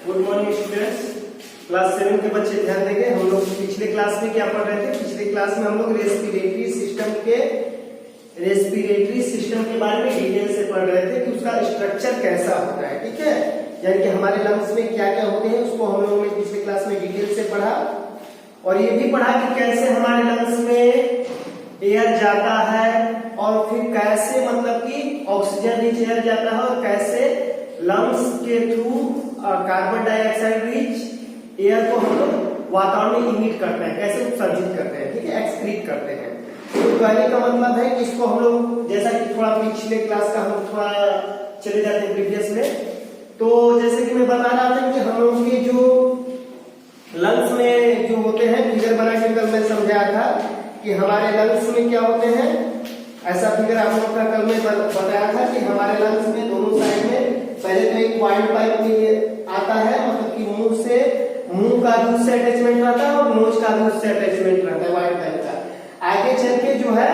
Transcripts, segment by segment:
Good morning students. Class 7 के बच्चे ध्यान देंगे। हम लोग पिछले क्लास में क्या पढ़ रहे थे? पिछले क्लास में हम लोग रेस्पिरेटरी सिस्टम के बारे में डिटेल से पढ़ रहे थे कि उसका स्ट्रक्चर कैसा होता है। ठीक है, यानी कि हमारे लंग्स में क्या क्या होते हैं उसको हम लोगों ने पिछले क्लास में डिटेल से पढ़ा, और ये भी पढ़ा कि कैसे हमारे लंग्स में एयर जाता है और फिर कैसे मतलब कि ऑक्सीजन रिच एयर जाता है और कैसे लंग्स के through carbon dioxide rich air को हम लोग वातावरण में इमिट करते हैं, कैसे उत्सर्जित करते हैं। ठीक है, एक्सक्रीट करते हैं। तो कहने का मतलब है कि इसको हम लोग, जैसा कि थोड़ा पिछले क्लास का हम थोड़ा चले जाते हैं प्रीवियस में, तो जैसे कि मैं बता रहा था कि हम लोग के जो लंग्स में जो होते हैं, फिगर बना के कल मैं समझाया था कि हमारे लंग्स में क्या होते हैं। ऐसा फिगर आप लोग का कल में बताया था कि हमारे लंग्स में दोनों साइड में पहले तो एक वाइड पाइप आता है, मतलब कि मुंह का दूध से अटैचमेंट रहता है और नोज का दूध से अटैचमेंट रहता है वाइड पाइप का। आगे चल के जो है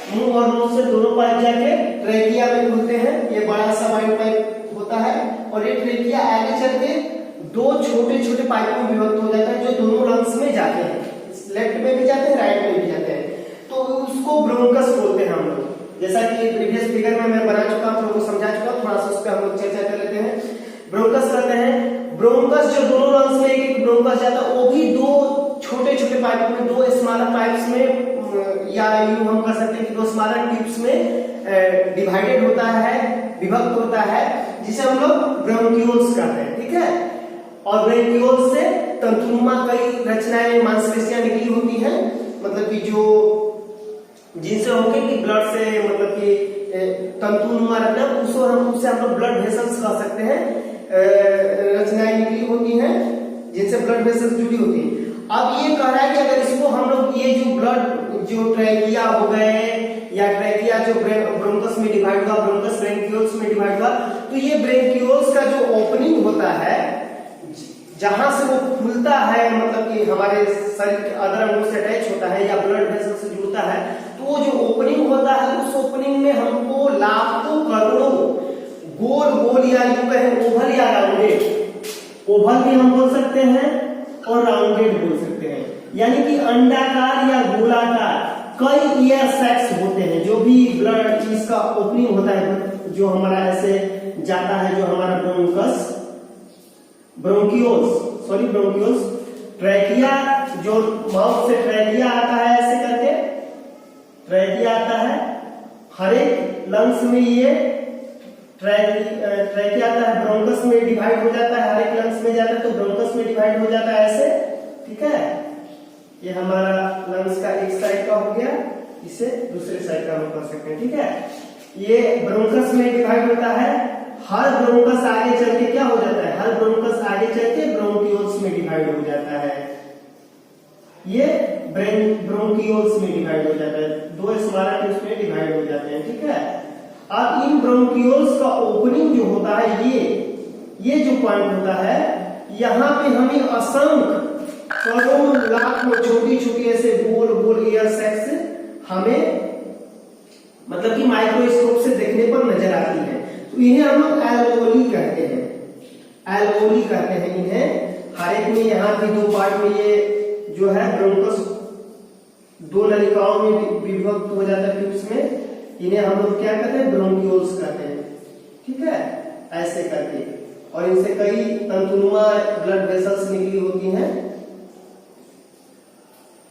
मुंह और नोज से दोनों पाइप जाके ट्रेकिया में खुलते हैं। ये बड़ा सा वाइड पाइप होता है और ये ट्रेकिया आगे चल के दो छोटे छोटे पाइपों में विभक्त हो जाता है जो दोनों लंग्स में जाते हैं, लेफ्ट में भी जाते हैं, राइट में भी जाते हैं। तो उसको ब्रोंकस बोलते हैं हम लोग। जैसा कि प्रीवियस फिगर में मैं बना चुका हूं, लोगों को समझा चुका हूं, थोड़ा सा उस पर हम लोग चर्चा कर लेते हैं। ब्रोंकस कहते हैं, ब्रोंकस जो दोनों लंग्स में एक ब्रोंकस जाता है, वो भी दो छोटे छोटे पाइपों में, दो स्मॉलर पाइप्स में, या यूं हम कह सकते हैं कि दो स्मॉलर ट्यूब्स में डिवाइडेड होता है, विभक्त होता है, जिसे हम लोग ब्रोंक्यूल्स कहते हैं। ठीक है, और ब्रोंक्यूल्स से तंतुनुमा कई रचनाएं मांसपेशियां निकली होती हैं, मतलब कि जो जिनसे होके कि ब्लड से मतलब कि तंतुनुमा रचना, उससे हम लोग ब्लड वेसल्स कह सकते हैं, रचनाएं निकली होती हैं जिनसे ब्लड वेसल्स जुड़ी होती है। अब ये कह रहा है कि अगर इसको हम लोग ये जो ब्लड जो ट्रैकिया हो गए या ट्रैकिया जो ब्रोंकस में डिवाइड हुआ, ब्रोंकस ब्रेंक्यूल्स में डिवाइड हुआ, तो ये ब्रेंक्यूल्स का जो ओपनिंग होता है जहां से वो खुलता है, मतलब कि हमारे शरीर के अदर अंगों से अटैच होता है या ब्लड वेसल से जुड़ता है, तो वो जो ओपनिंग होता है उस ओपनिंग में हमको लाखों करोड़ों गोल गोल या यूं कहें ओवल या राउंडेड, ओवल भी हम बोल सकते हैं और राउंडेड बोल सकते हैं, यानी कि अंडाकार या गोलाकार कई एयर सैक्स होते हैं जो भी ब्लड इसका ओपनिंग होता है, जो हमारा ऐसे जाता है, जो हमारा ब्रोंक्यूल्स ट्रैकिया, जो माउथ से ट्रैकिया आता है, ऐसे करके ट्रैकिया आता है। हर एक लंग्स में ये ट्रैकिया आता है, ब्रोंकस में डिवाइड हो जाता है, हर एक लंग्स में जाता है तो ब्रोंकस में डिवाइड हो जाता है ऐसे। ठीक है, ये हमारा लंग्स का एक साइड का हो गया, इसे दूसरे साइड का हम कर सकते हैं। ठीक है, ये ब्रोंकस में डिवाइड होता है, हर ब्रोंकस आगे चल के क्या हो जाता है, हर ब्रोंकस आगे चल के ब्रोंक्यूल्स में डिवाइड हो जाता है, ये ब्रोंक्यूल्स में डिवाइड हो जाता है, दो स्मॉलर ट्यूब्स में डिवाइड हो जाते हैं। ठीक है, अब इन ब्रोंक्यूल्स का ओपनिंग जो होता है, ये जो पॉइंट होता है, यहाँ पे हमें असंख्य करोड़ों लाखों छोटी छोटी ऐसे गोल गोल एयर सैक्स हमें मतलब कि माइक्रोस्कोप से देखने पर नजर आती है। तो इन्हें हम लोग एल्वोली कहते हैं, एल्वोली कहते हैं इन्हें। हर एक में यहाँ की दो पार्ट में ये जो है ब्रोंकस दो नलिकाओं में विभक्त हो जाता है ट्यूब्स में, इन्हें हम लोग क्या कहते हैं, ब्रोंक्यूल्स कहते हैं। ठीक है, ऐसे करके, और इनसे कई तंतुनुमा ब्लड वेसल्स निकली होती हैं।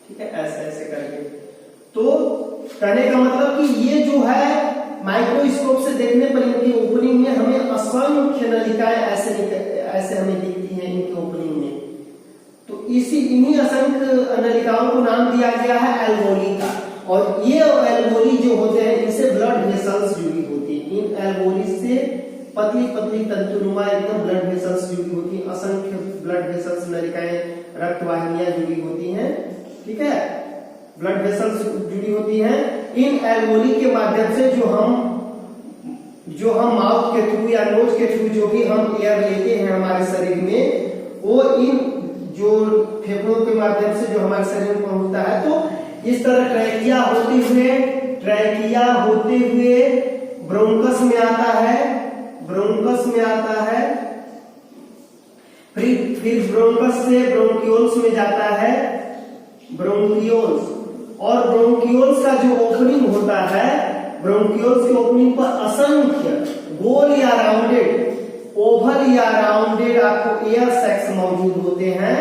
ठीक है, ऐसे ऐसे करके। तो कहने का मतलब कि ये जो है माइक्रोस्कोप से देखने पर इनकी ओपनिंग में हमें असंख्य नलिकाएं ऐसे हमें दिखती हैं इनके ओपनिंग में। तो इन्हीं असंख्य नलिकाओं को नाम दिया गया है एल्वोली का, और ये एल्वोली जो होते हैं इनसे ब्लड वेसल्स जुड़ी होती है। इन एल्वोली से पतली पतली तंतुनुमा एकदम ब्लड वेसल्स जुड़ी होती है, असंख्य ब्लड वेसल्स नलिकाएं रक्तवाहिनियां जुड़ी होती हैं। ठीक है, ब्लड वेसल्स जुड़ी होती हैं। इन एल्वोली के माध्यम से जो हम माउथ के थ्रू या नोज के थ्रू जो भी हम एयर लेते हैं हमारे शरीर में, वो इन जो फेफड़ों के माध्यम से जो हमारे शरीर में पहुंचता है। तो इस तरह ट्रैकिया होते हुए ब्रोंकस में आता है, फिर फिर ब्रोंकस से ब्रोंकियोल्स में जाता है, ब्रोंकियोल्स, और ब्रोंकियोल्स का जो ओपनिंग होता है, ब्रोंकियोल्स के ओपनिंग पर असंख्य गोल या राउंडेड, ओवल या राउंडेड आपको एयर सैक्स मौजूद होते हैं।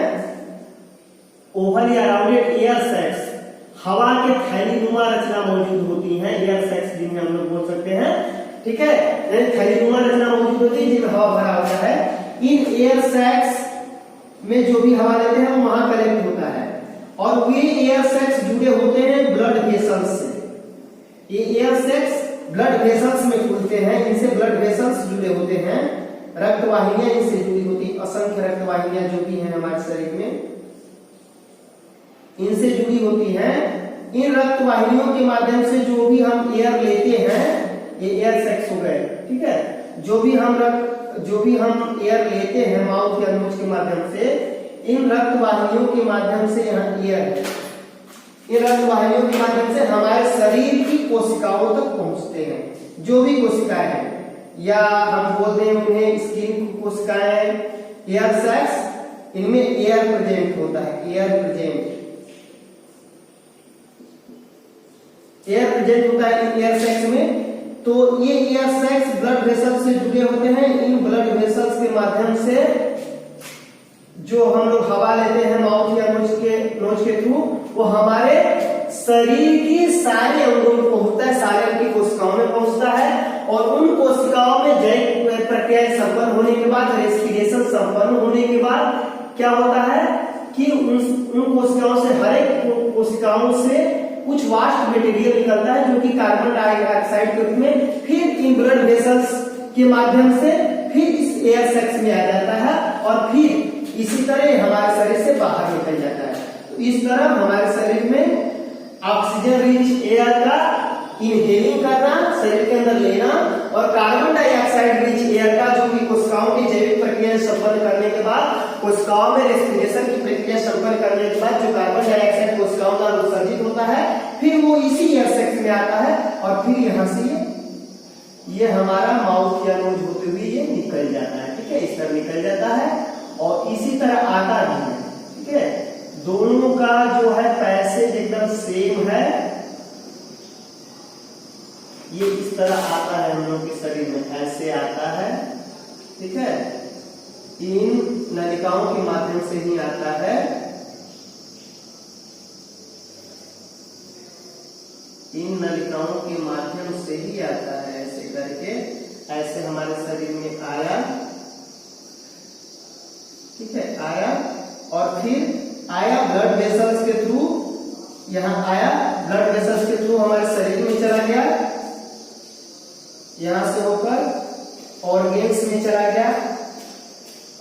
ओवल या राउंडेड एयर सैक्स, हवा के थैलीनुमा रचना मौजूद होती है, एयर सैक्स जिन्हें हम लोग बोल सकते हैं, ठीक है, थैलीनुमा रचना मौजूद होती है जिसमें हवा भरा होता है। इन एयर सैक्स में जो भी हवा लेते हैं वो वहां कलेक्ट होता है, और वे एयर सैक्स जुड़े होते हैं ब्लड वेसल्स से। ये एयर सैक्स ब्लड वेसल्स में खुलते हैं, इनसे ब्लड वेसल्स जुड़े होते हैं, रक्तवाहिनियां इनसे जुड़ी होती, असंख्य रक्तवाहिनियां जो भी हैं हमारे शरीर में इनसे जुड़ी होती हैं। इन रक्तवाहिनियों के माध्यम से जो भी हम एयर लेते हैं, ये एयर सैक्स हो गए, ठीक है, जो भी हम एयर लेते हैं माउथ या नोज के माध्यम से, इन रक्तवाहिनियों के माध्यम से यहाँ एयर है, इन रक्तवाहिनियों के माध्यम से हमारे शरीर की कोशिकाओं तक पहुंचते हैं। जो भी कोशिकाएं हैं, या हम बोलते हैं उन्हें स्किन कोशिकाएं, एयर सैक्स, इनमें एयर प्रेजेंट होता है, एयर प्रेजेंट होता है इन एयर सैक्स में। तो ये एयर सैक्स ब्लड वेसल्स से जुड़े होते हैं। इन ब्लड वेसल्स के माध्यम से जो हम लोग हवा लेते हैं माउथ या नोज के थ्रू, वो हमारे शरीर की सारे अंगों में पहुंचता है, सारे अंग की कोशिकाओं में पहुंचता है, और उन कोशिकाओं में जैविक प्रक्रियाएं संपन्न होने के बाद, रेस्पिरेशन संपन्न होने के बाद क्या होता है कि उन कोशिकाओं से, हर एक कोशिकाओं से कुछ वास्ट मटेरियल निकलता है जो कि कार्बन डाइऑक्साइड के रूप में फिर इन ब्लड वेसल्स के माध्यम से फिर इस एयर सैक्स में आ जाता है, और फिर इसी तरह हमारे शरीर से बाहर निकल जाता है। तो इस तरह हमारे शरीर में ऑक्सीजन रिच एयर का इनहेलिंग करना, शरीर के अंदर लेना, और कार्बन डाइऑक्साइड रिच एयर का जो कि कोशिकाओं की जैविक प्रक्रिया संपन्न करने के बाद, कोशिकाओं में रेस्पिरेशन की प्रक्रिया संपन्न करने के बाद जो कार्बन डाइऑक्साइड कोशिकाओं का उत्सर्जित होता है, फिर वो इसी एयर सैक्स में आता है, और फिर यहाँ से ये हमारा माउथ या नोज होते हुए ये निकल जाता है, ठीक है, इस तरह निकल जाता है, और इसी तरह आता भी है, ठीक है। दोनों का जो है पैसेज एकदम सेम है, ये इस तरह आता है हम लोग के शरीर में, ऐसे आता है, ठीक है, इन नलिकाओं के माध्यम से ही आता है, इन नलिकाओं के माध्यम से ही आता है, ऐसे करके, ऐसे हमारे शरीर में आया, ठीक है, आया, और फिर आया ब्लड वेसल्स के थ्रू, यहां आया ब्लड वेसल्स के थ्रू हमारे शरीर में चला गया, यहां से होकर ऑर्गेन्स में चला गया,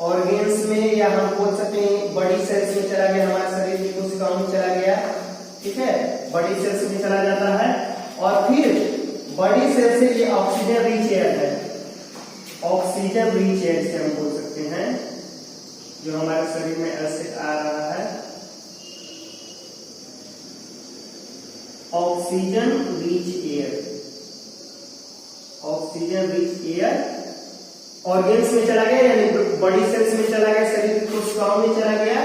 ऑर्गेन्स में, या हम बोल सकते हैं बॉडी सेल्स में चला गया, हमारे शरीर की कोशिकाओं में चला गया, ठीक है, बॉडी सेल्स में चला जाता है, और फिर बॉडी सेल से ये ऑक्सीजन रिच एयर है, ऑक्सीजन रिच एयर से हम बोल सकते हैं, जो हमारे शरीर में ऐसे आ रहा है, oxygen rich air, oxygen rich air organs में चला गया, यानी बॉडी सेल्स में चला गया, शरीर की कोशिकाओं में चला गया,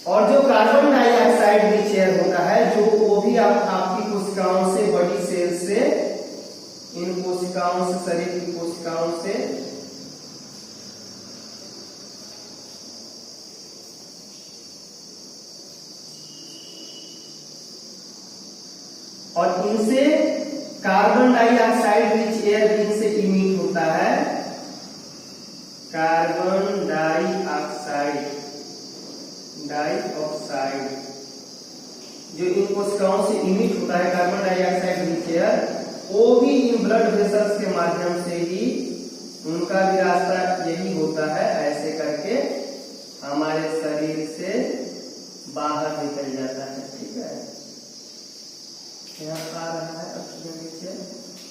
और जो कार्बन डाइऑक्साइड रिच एयर होता है, जो वो भी आपकी कोशिकाओं से, बॉडी सेल से, इन कोशिकाओं से, शरीर की कोशिकाओं से और इनसे कार्बन डाइऑक्साइड रिच एयर इनसे इमिट होता है, कार्बन डाइऑक्साइड जो इन कोशिकाओं से इमिट होता है, कार्बन डाइऑक्साइड रिच एयर, वो भी इन ब्लड वेसल्स के माध्यम से ही, उनका भी रास्ता यही होता है, ऐसे करके हमारे शरीर से बाहर निकल जाता है, ठीक है, यहाँ आ रहा है ऑक्सीजन नीचे,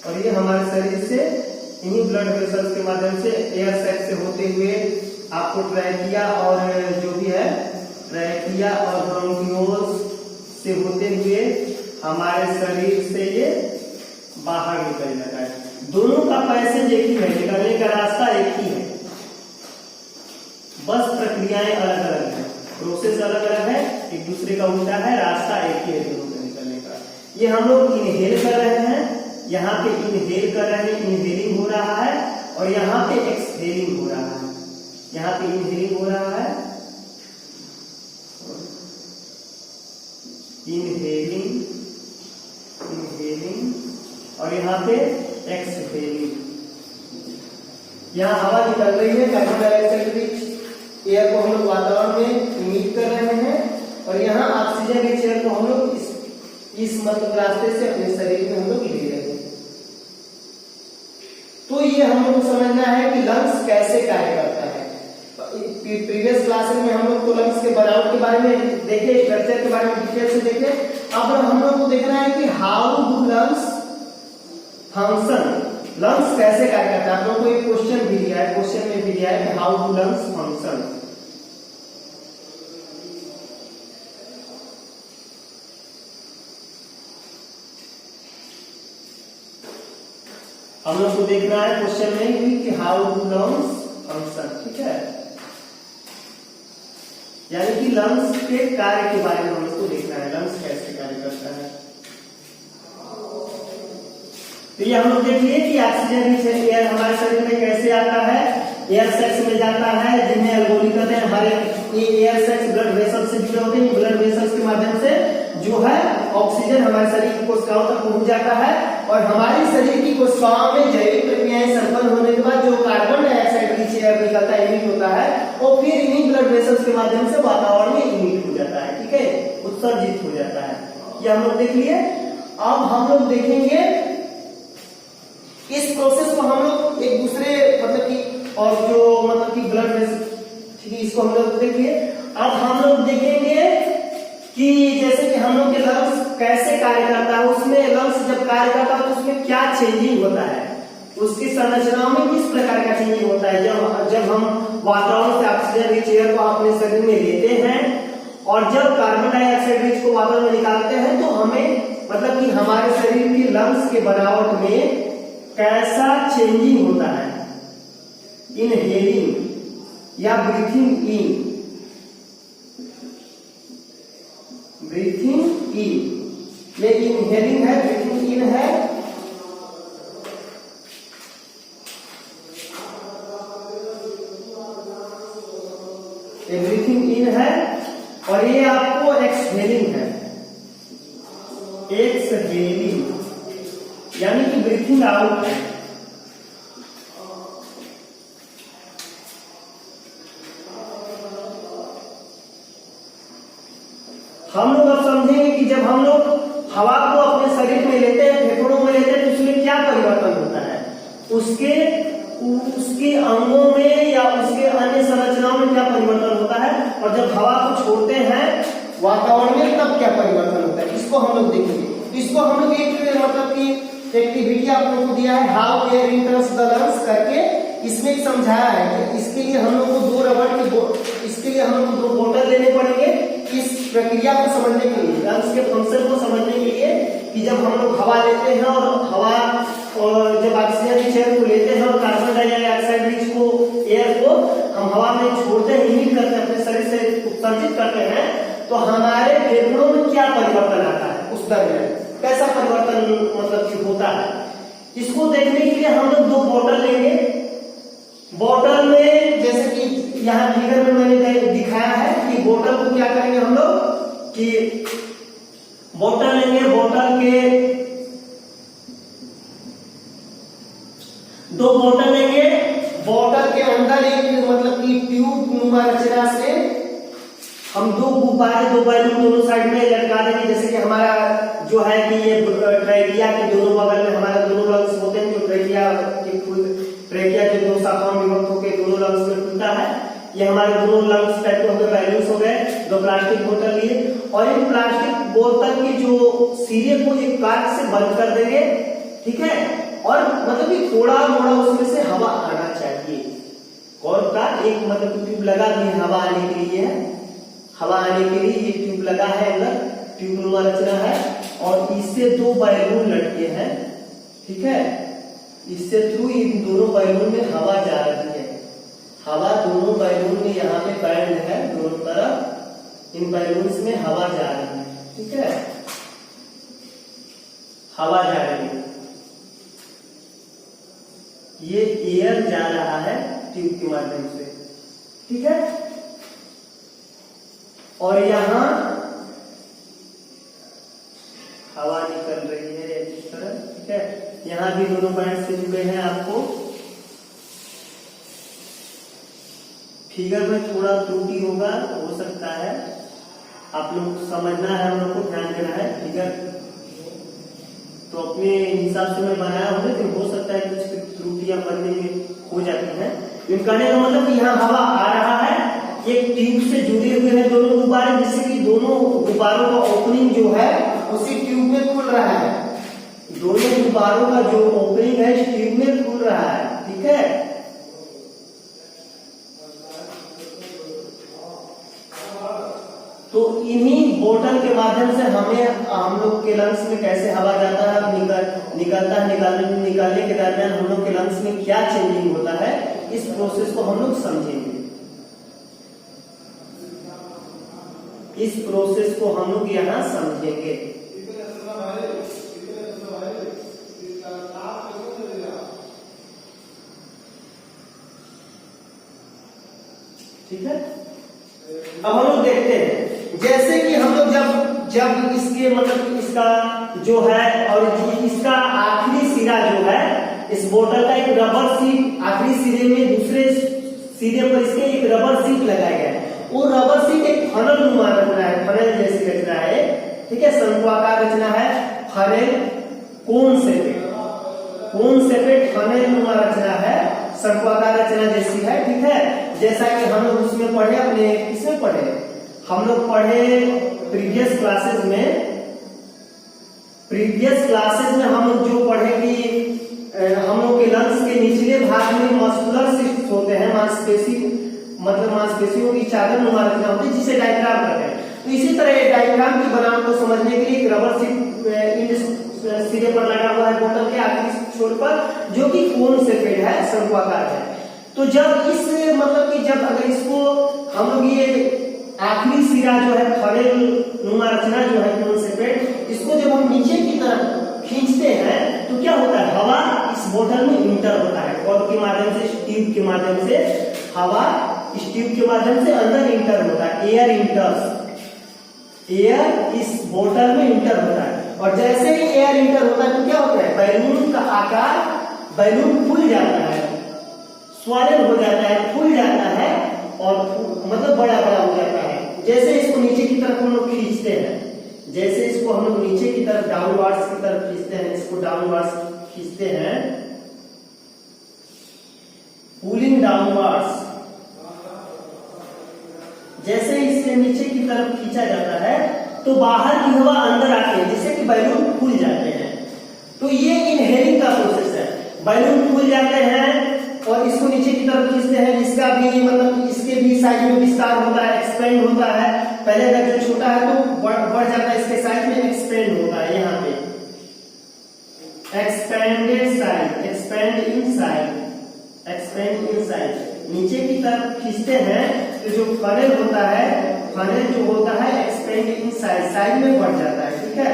और ये हमारे शरीर से इन्हीं ब्लड वेसल्स के माध्यम से एयर सैक्स से होते हुए आपको ट्रैकिया और जो भी है ट्रैकिया और ब्रोंकियोल्स से होते हुए हमारे शरीर से ये बाहर निकल जाता है। दोनों का पैसेज एक ही है, निकलने का रास्ता एक ही है, बस प्रक्रियाएं अलग अलग है, प्रोसेस अलग अलग है, एक दूसरे का उल्टा है, रास्ता एक ही है दोनों का निकलने का। ये हम लोग इनहेल कर रहे हैं, यहाँ पे इनहेल कर रहे हैं, इनहेलिंग हो रहा है, और यहाँ पे एक्सहेलिंग हो रहा है, यहाँ पे इनहेलिंग हो रहा है, इनहेलिंग इनहेलिंग, और यहाँ पे एक्सहेलिंग। यहाँ हवा निकल रही है कार्बन डाइऑक्साइड की, एयर को हम लोग वातावरण में इमिट कर रहे हैं, और यहाँ ऑक्सीजन के शेयर को हम लोग इस मतलब रास्ते से अपने शरीर में हम लोग ले रहे हैं। तो ये हम लोग को समझना है कि लंग्स कैसे कार्य करता है। प्रीवियस क्लासेस में हम लोग तो लंग्स के बनावट के बारे में देखे, स्ट्रक्चर के बारे में डिटेल से देखे। अब हम लोग को देखना है कि how do lungs function, lungs कैसे कार्य करता है। आप लोगों को एक क्वेश्चन भी दिया है, क्वेश्चन में भी दिया है कि हाउ डू लंग्स फंक्शन। हम लोग को देखना है क्वेश्चन में कि हाउ डू लंग्स फंक्शन, ठीक है, यानी कि लंग्स के कार्य के बारे में हम लोग को देखना है, लंग्स कैसे कार्य करता है। तो ये हम लोग देखिए कि ऑक्सीजन एयर हमारे शरीर में कैसे आता है, एयर सेक्स में जाता है, जिन्हें अल्वेओली कहते हैं। हमारे ये एयर सेक्स ब्लड वेसल से जुड़े होते हैं, ब्लड वेसल्स के माध्यम से जो है ऑक्सीजन हमारे शरीर की कोशिकाओं तक पहुंच जाता है, और हमारे शरीर की कोशिकाओं में जैविक प्रक्रियाएं संपन्न होने के बाद जो कार्बन डाइऑक्साइड की एयर निकलता है, इमिट होता है, वो फिर इन्हीं ब्लड वेसल्स के माध्यम से वातावरण में इमिट हो जाता है, ठीक है, उत्सर्जित हो जाता है। ये हम लोग देख लिए। अब हम लोग देखेंगे इस प्रोसेस को हम लोग एक दूसरे मतलब कि, और जो मतलब कि ब्लड वेसल, ठीक है, इसको हम लोग देखिए। अब हम लोग देखेंगे कि जैसे कि हम लोग के लंग्स कैसे कार्य करता है, उसमें लंग्स जब कार्य करता है तो उसमें क्या चेंजिंग होता है, उसकी संरचनाओं में किस प्रकार का चेंजिंग होता है। जब हम वातावरण से ऑक्सीजन रिच एयर को अपने शरीर में लेते हैं, और जब कार्बन डाइऑक्साइड रिच को वातावरण में निकालते हैं, तो हमें मतलब कि हमारे शरीर की लंग्स के बनावट में कैसा चेंजिंग होता है। इनहेलिंग या ब्रीथिंग इन, ब्रीथिंग इन में इनहेलिंग है, ब्रीथिंग इन है, ये ब्रीथिंग इन है, और ये आपको एक्सहेलिंग है, एक्सहेलिंग यानी कि ब्रीथिंग आउट है। हम लोग अब समझेंगे कि जब हम लोग हवा को अपने शरीर में लेते हैं, फेफड़ों में लेते हैं, तो उसमें क्या परिवर्तन होता है, उसके अंगों में या उसके अन्य संरचनाओं में क्या परिवर्तन होता है, और जब हवा को छोड़ते हैं वातावरण में तब क्या परिवर्तन होता है, इसको हम लोग देखेंगे। इसको हम लोग एक मतलब कि एक्टिविटी आप लोगों को दिया है, हाउ एयर इंटर्स द लंग्स करके, इसमें समझाया है कि इसके लिए हम लोग को दो रबड़ की इसके लिए हम लोग को 2 बोतल लेने पड़ेंगे इस प्रक्रिया को समझने के लिए, लंग्स के फंक्शन को समझने के लिए, कि जब हम लोग हवा लेते हैं और हवा और जब ऑक्सीजन की एयर को लेते हैं और कार्बन डाइऑक्साइड रिच को एयर को हम हवा में छोड़ते हैं, इमिट करते हैं, अपने शरीर से उत्सर्जित करते हैं, तो हमारे फेफड़ों में क्या परिवर्तन आता है, उस दरमियान कैसा परिवर्तन मतलब कि होता है। इसको देखने के लिए हम लोग 2 बोतल लेंगे। बोतल में जैसे कि यहाँ फिगर में मैंने दिखाया है कि बोतल को क्या करेंगे हम लोग कि बोतल लेंगे, बोतल के 2 बोतल लेंगे, बोतल के अंदर एक मतलब कि ट्यूब नुमा रचना से हम 2 गुब्बारे 2 बैलून दोनों साइड में लटका देंगे। जैसे कि हमारा जो है कि ये ट्रेकिया के दोनों बगल में हमारे दोनों लंग्स होते हैं, जो ट्रेकिया के 2 शाखाओं में विभक्त होकर दोनों लंग्स में खुलता है। ये हमारे दोनों लंग्स टाइप के हो गए, बैलून्स हो गए। 2 प्लास्टिक बोतल लिए, और इन प्लास्टिक बोतल की जो सिरे को एक काट से बंद कर देंगे, ठीक है, और मतलब कि थोड़ा मोड़ा उसमें से हवा आना चाहिए। और का एक मतलब ट्यूब लगा दिए हवा आने के लिए, हवा आने के लिए ये ट्यूब लगा है, अंदर ट्यूब नुमा रचना है, और इससे 2 बैलून लटके हैं, ठीक है, इससे थ्रू इन दोनों बैलून में हवा जा रही है। हवा दोनों बैलून में यहाँ पे बैंड है, इन बैलून्स में हवा जा रही है, ठीक है, हवा जा रही है, ये एयर जा रहा है ट्यूब के माध्यम से, ठीक है। और यहां हवा निकल रही है इस तरह, ठीक है। यहां भी दोनों पॉइंट से जुड़े हैं। आपको फिगर में थोड़ा त्रुटि होगा, हो सकता है, आप लोग समझना है, हम लोग को ध्यान देना है। फिगर तो अपने हिसाब से मैं बनाया हूं, लेकिन हो सकता है कुछ त्रुटियां बनने में हो जाती हैं। कहने का मतलब कि यहाँ हवा आ रहा है, एक ट्यूब से जुड़े हुए हैं दोनों गुब्बारे, जिससे कि दोनों गुब्बारों का ओपनिंग जो है उसी ट्यूब में खुल रहा है। दोनों गुब्बारों का जो ओपनिंग है इस ट्यूब में खुल रहा है, ठीक है। तो इन्हीं बोतल के माध्यम से हम लोग के लंग्स में कैसे हवा जाता है, निकलता है, निकालने के दरमियान हम लोग के लंग्स में क्या चेंजिंग होता है, इस प्रोसेस को हम लोग समझेंगे। इस प्रोसेस को हम लोग यहाँ समझेंगे। ठीक है, अब हम लोग देखते हैं, जैसे कि हम लोग जब इसके मतलब इसका जो है और इसका आखिरी सिरा जो है, इस बोतल का एक रबर सीट, आखिरी सिरे में दूसरे सिरे पर इसके एक रबर सीट लगाया गया है। वो रबर सीट एक फनल नुमा रचना है, फनल जैसी रचना है, ठीक है, शंकुआकार रचना है, फनल कोन सेपेट फनल नुमा रचना है, शंकुआकार रचना जैसी है, ठीक है। जैसा कि हम लोग उसमें पढ़े, अपने किसमें पढ़े, हम लोग पढ़े प्रीवियस क्लासेस में हम लोग जो पढ़े कि हम लोग के लंग्स के निचले भाग में मस्कुलर सिस्टम होते हैं, मांसपेशियों की चादर नुमा रचना होती है, जिसे डायग्राम कहते हैं। तो इसी तरह ये डायग्राम की बनावट को समझने के लिए एक रबर सीट सिरे पर लगा हुआ है बोतल के आखिरी छोर पर, जो कि कोन सेपेट है, शंकुआकार है। तो जब इस मतलब कि जब अगर इसको हम लोग ये आखिरी सिरा जो है फनल नुमा रचना जो है कोन सेपेट, इसको जब हम नीचे की तरफ खींचते हैं तो क्या होता है, हवा इस बोतल में इंटर होता है, कॉर्ड के माध्यम से, ट्यूब के माध्यम से हवा इस ट्यूब के माध्यम से अंदर इंटर होता है, एयर इस बोतल में इंटर होता है। और जैसे ही एयर इंटर होता है तो क्या होता है, बैलून का आकार, बैलून फूल जाता है, स्वालन हो जाता है, फूल जाता है और मतलब बड़ा हो जाता है। जैसे इसको नीचे की तरफ हम लोग खींचते हैं, जैसे इसको हम लोग नीचे की तरफ डाउनवर्ड्स की तरफ खींचते हैं, इसको डाउनवर्ड्स खींचते हैं, पुलिंग डाउनवर्ड्स, जैसे इससे नीचे की तरफ खींचा जाता है तो बाहर की हवा अंदर आती है, जिससे कि बैलून फूल जाते हैं। तो ये इनहेलिंग का प्रोसेस है, बैलून फूल जाते हैं और इसको नीचे की तरफ खींचते हैं, जिसका भी मतलब इसके भी साइज में विस्तार होता है, एक्सपेंड होता है। पहले अगर जो छोटा है तो बढ़ जाता है, इसके साइज में एक्सपेंड होता है, यहाँ पे expanded size, expand in size. नीचे की तरफ खींचते हैं तो जो फनल होता है, फनल जो होता है एक्सपेंड इन साइज, साइज में बढ़ जाता है, ठीक है।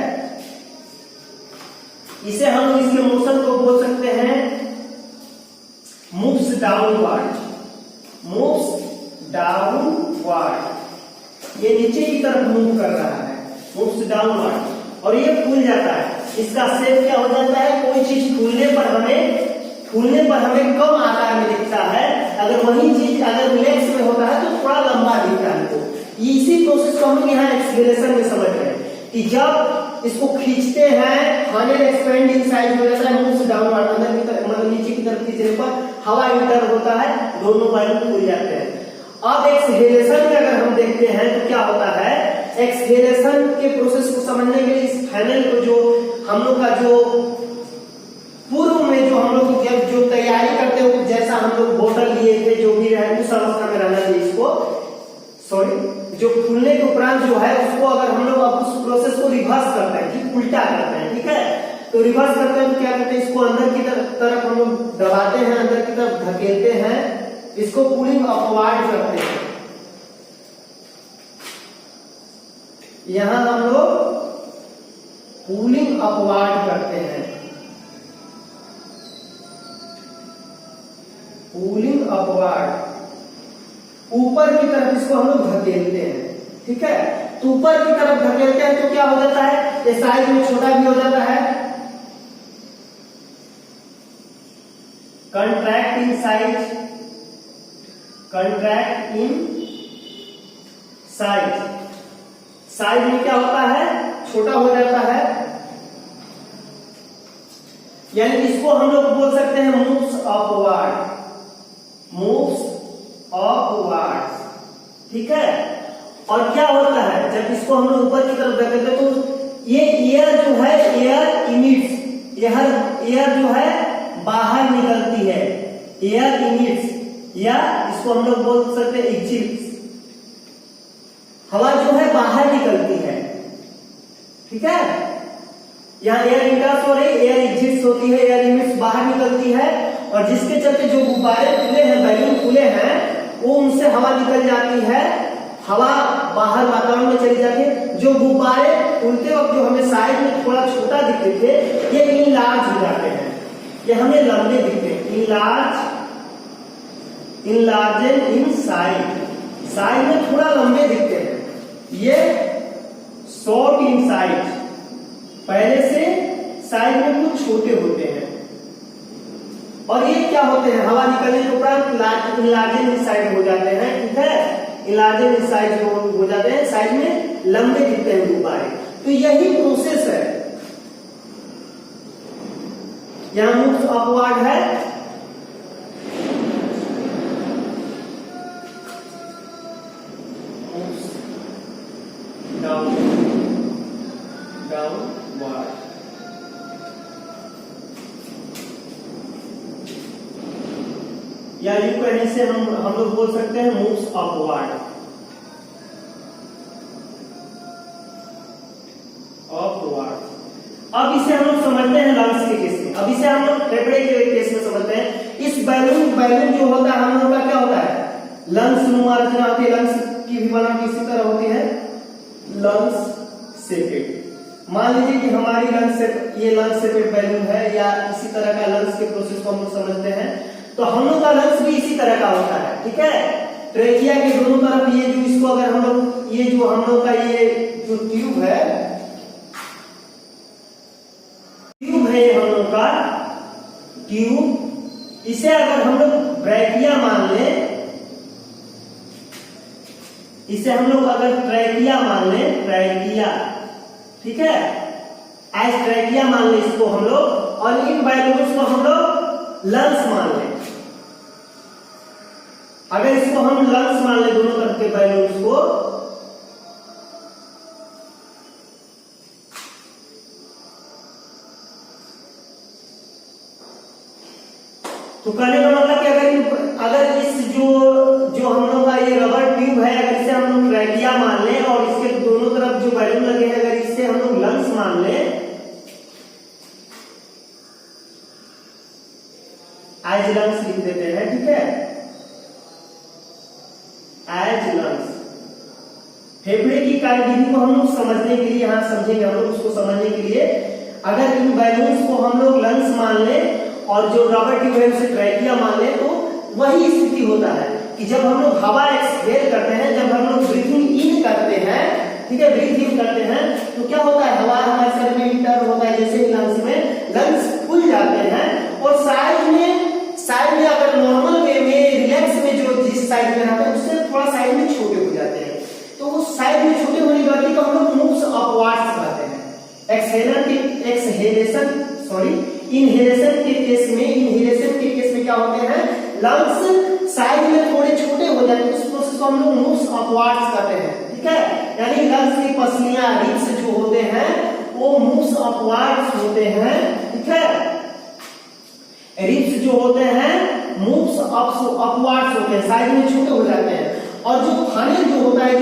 इसे हम इसके मोशन को बोल सकते हैं मूव्स डाउनवर्ड, ये नीचे की तरफ मूव कर रहा है, मूव्स डाउनवर्ड, और ये फूल जाता है। इसका शेप क्या हो जाता है, कोई चीज फूलने पर हमें कम आकार में दिखता है, अगर वही चीज अगर रिलैक्स में होता है तो थोड़ा लंबा दिखता है। तो इसी प्रोसेस को हम यहाँ एक्सेलरेशन में समझ रहे हैं कि जब इसको खींचते हैं, फनल एक्सपेंड इन साइज हो जाता है, मूव्स डाउनवर्ड, अंदर की तरफ मतलब नीचे की तरफ खींचने पर हवा इंटर होता है, दोनों बैलून खुल जाते हैं। अब एक्सहेलेशन में अगर हम देखते हैं तो क्या होता है, एक्सहेलेशन के प्रोसेस को समझने के लिए इस फनल को जो हम लोग का जो पूर्व में जो हम लोग जब जो तैयारी करते हो, जैसा हम लोग बोतल लिए थे, जो भी है उस अवस्था में रहना चाहिए इसको, जो फूलने के उपरांत जो है उसको अगर हम लोग अब उस प्रोसेस को रिवर्स करते हैं, ठीक उल्टा करते हैं, ठीक है। तो रिवर्स करते हैं तो क्या करते हैं, इसको अंदर की तरफ हम लोग दबाते हैं, अंदर की तरफ धकेलते हैं, इसको पुलिंग अपवार्ड करते हैं, यहां हम लोग पुलिंग अपवार्ड करते हैं, पुलिंग अपवार्ड, ऊपर की तरफ इसको हम लोग धकेलते हैं। ठीक है, तो ऊपर की तरफ धकेलते हैं तो क्या हो जाता है, ये साइज में छोटा भी हो जाता है, contract in size, contract in size, size में क्या होता है, छोटा हो जाता है, यानी इसको हम लोग बोल सकते हैं मूव्स अपवार्ड, मूव्स अपवार्ड। ठीक है, और क्या होता है जब इसको हम लोग ऊपर की तरफ धकेलते हैं तो ये एयर जो है, एयर इमिट्स, एयर जो है बाहर निकलती है, एयर इमिट्स, या इसको हम लोग बोल सकते हैं एग्जिट्स, हवा जो है बाहर निकलती है। ठीक है, यहाँ एयर इंटर्स हो रही, एयर एग्जिट्स होती है, एयर इमिट्स बाहर निकलती है, और जिसके चलते जो गुब्बारे खुले हैं, बैलून खुले हैं, वो उनसे हवा निकल जाती है, हवा बाहर वातावरण में चली जाती है। जो गुब्बारे उड़ते वक्त जो हमें साइज में थोड़ा छोटा दिखते थे, ये इनलार्ज हो जाते हैं, ये हमें लंबे दिखते हैं, इनलार्जेड इन साइज, साइज में थोड़ा लंबे दिखते हैं। ये शॉर्ट इन साइज, पहले से साइज में कुछ छोटे होते हैं, और ये क्या होते हैं, हवा निकलने के उपरांत इनलार्जेड इन साइज हो जाते हैं। ठीक है, इनलार्जेड इन साइज हो जाते हैं, साइज में लंबे दिखते हैं गुब्बारे। तो यही प्रोसेस है, यहां मूव्स अपवार्ड है, डाउनवर्ड, या यूं कहने से हम लोग बोल सकते हैं मूव्स अपवार्ड, अपवार्ड। अब इसे हम लोग समझते हैं लंग्स के केस में, अब इसे हम लोग फेफड़े के केस में समझते हैं। इस बैलून जो होता है हम लोग का क्या होता है, लंग्स नुमा रचना होती है, लंग्स की भी बनावट इसी तरह होती है, लंग्स शेपेड। मान लीजिए कि हमारी ये लंग्स शेपेड बैलून है, या इसी तरह का लंग्स के प्रोसेस को हम लोग समझते हैं, तो हम लोग का लंग्स भी इसी तरह का होता है। ठीक है, ट्रेकिया के दोनों तरफ ये जो इसको अगर हम लोग, ये जो हम लोग का ये जो ट्यूब है हम लोग का ट्यूब, इसे अगर हम लोग ब्रैकिया मान लें, इसे हम लोग अगर ट्रैकिया मान लें, ट्रैकिया, ठीक है, एज ट्रैकिया मान लें इसको हम लोग, और इन बैलून्स को हम लोग लंग्स मान लें। अगर इसको हम लंग्स मान लें दोनों तरफ के बैलून्स को, तो कहने का मतलब कि अगर इस जो हम लोग का ये रबर ट्यूब है, अगर इसे हम लोग ट्रैकिया मान लें, और इसके दोनों तरफ जो बैलून लगे हैं अगर इससे हम लोग लंग्स मान लें, एज लंग्स लिख देते हैं। ठीक है, एज लंग्स। फेफड़े की कार्यविधि को हम लोग समझने के लिए यहां समझेंगे, हम लोग उसको समझने के लिए अगर इन बैलून्स को हम लोग लंग्स मान लें और जो रबर ट्यूब है उसे ट्रैकिया मान लें, तो वही स्थिति होता है कि जब हम लोग हवा एक्सहेल करते हैं, जब हम लोग ब्रीथिंग इन करते हैं, ठीक है, ब्रीथ इन करते हैं, तो क्या होता है, हवा हमारे शरीर में इंटर होता है, जैसे ही लंग्स में, लंग्स खुल जाते हैं, और साइड में अगर नॉर्मल वे में रिलैक्स में जो जिस साइड में रहता है उससे थोड़ा साइड में छोटे हो जाते हैं, तो वो साइड में छोटे होने की गति को हम लोग मूव्स अपवार्ड्स कहते हैं। इनहेलेशन के केस में क्या होते हैं, लंग्स साइड में थोड़े छोटे हो जाते हैं, उस प्रोसेस को हम लोग मूव्स अपवार्ड्स कहते हैं। ठीक है, यानी लंग्स की पसलियां, रिब्स जो होते हैं वो मूव्स अपवार्ड्स होते हैं। ठीक है, रिब्स जो होते हैं मूव्स अपवार्ड्स होते हैं, साइड में छोटे हो जाते हैं, और जो फनेल जो होता है,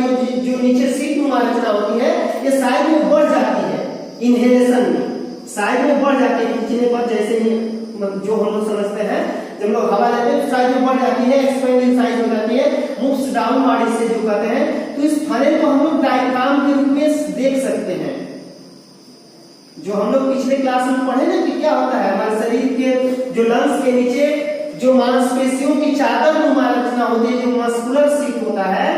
जो नीचे सीट नुमा रचना होती है, ये साइड में बढ़ जाती है, इनहेलेशन में साइड में बढ़ जाती है, खींचने पर जैसे ही जो हम लोग समझते हैं, जब लोग हवा लेते हैं तो साइड में बढ़ जाती है, एक्सपेंड इन साइज हो जाती है, मूव्स डाउनवर्ड इसे जो कहते हैं। तो इस फनेल को हम लोग डायफ्राम के रूप में देख सकते हैं। जो हम लोग पिछले क्लास में पढ़े ना कि क्या होता है, हमारे शरीर के जो लंग्स के नीचे जो मांसपेशियों की चादर नुमा रचना होती है, जो मस्कुलर सीट होता है,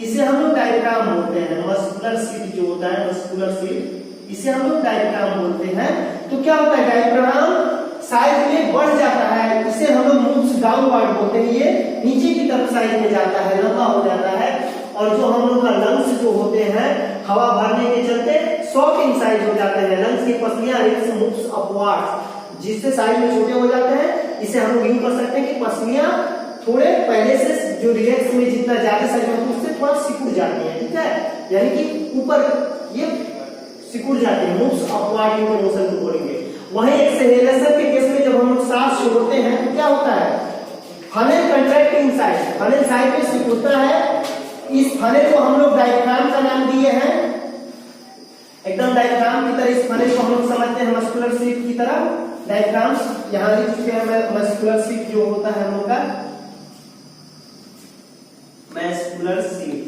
इसे हम लोग डायफ्राम बोलते हैं। मस्कुलर सीट जो होता है, मस्कुलर सीट, इसे हम लोग डायफ्राम बोलते हैं। तो क्या होता है, डायफ्राम साइज में बढ़ जाता है, इसे हम लोग मूव्स डाउनवर्ड बोलते हैं। ये नीचे की तरफ साइज में जाता है, लंबा हो जाता है। और जो हम लोग का लंग्स जो होते हैं, हवा भरने के चलते शॉर्ट इन साइज हो जाते हैं। लंग्स की पसलियां रिब्स मूव्स अपवर्ड्स, जिससे साइज में छोटे हो जाते हैं। इसे हम लोग यूं कर सकते हैं कि पसलियां थोड़े पहले से जो रिलैक्स में जितना ज्यादा साइज में उससे थोड़ा सिकुड़ जाती है, ठीक है, यानी कि ऊपर ये सिकुड़ जाती है, मूव्स अपवर्ड इनके मोशन को बोलेंगे। वहीं एक्सेलेरेशन के केस में जब हम लोग सांस छोड़ते हैं तो क्या होता है, funnel contracting side, funnel side में सिकुड़ता है। इस फनेल को हम लोग डायफ्राम का नाम दिए हैं। एकदम डायफ्राम की तरह इस फनेल को हम लोग समझते हैं, मस्कुलर सीट की तरह। डायफ्राम यहां लिख चुके हैं, मस्कुलर सीट जो होता है हम लोग का, मस्कुलर सीट।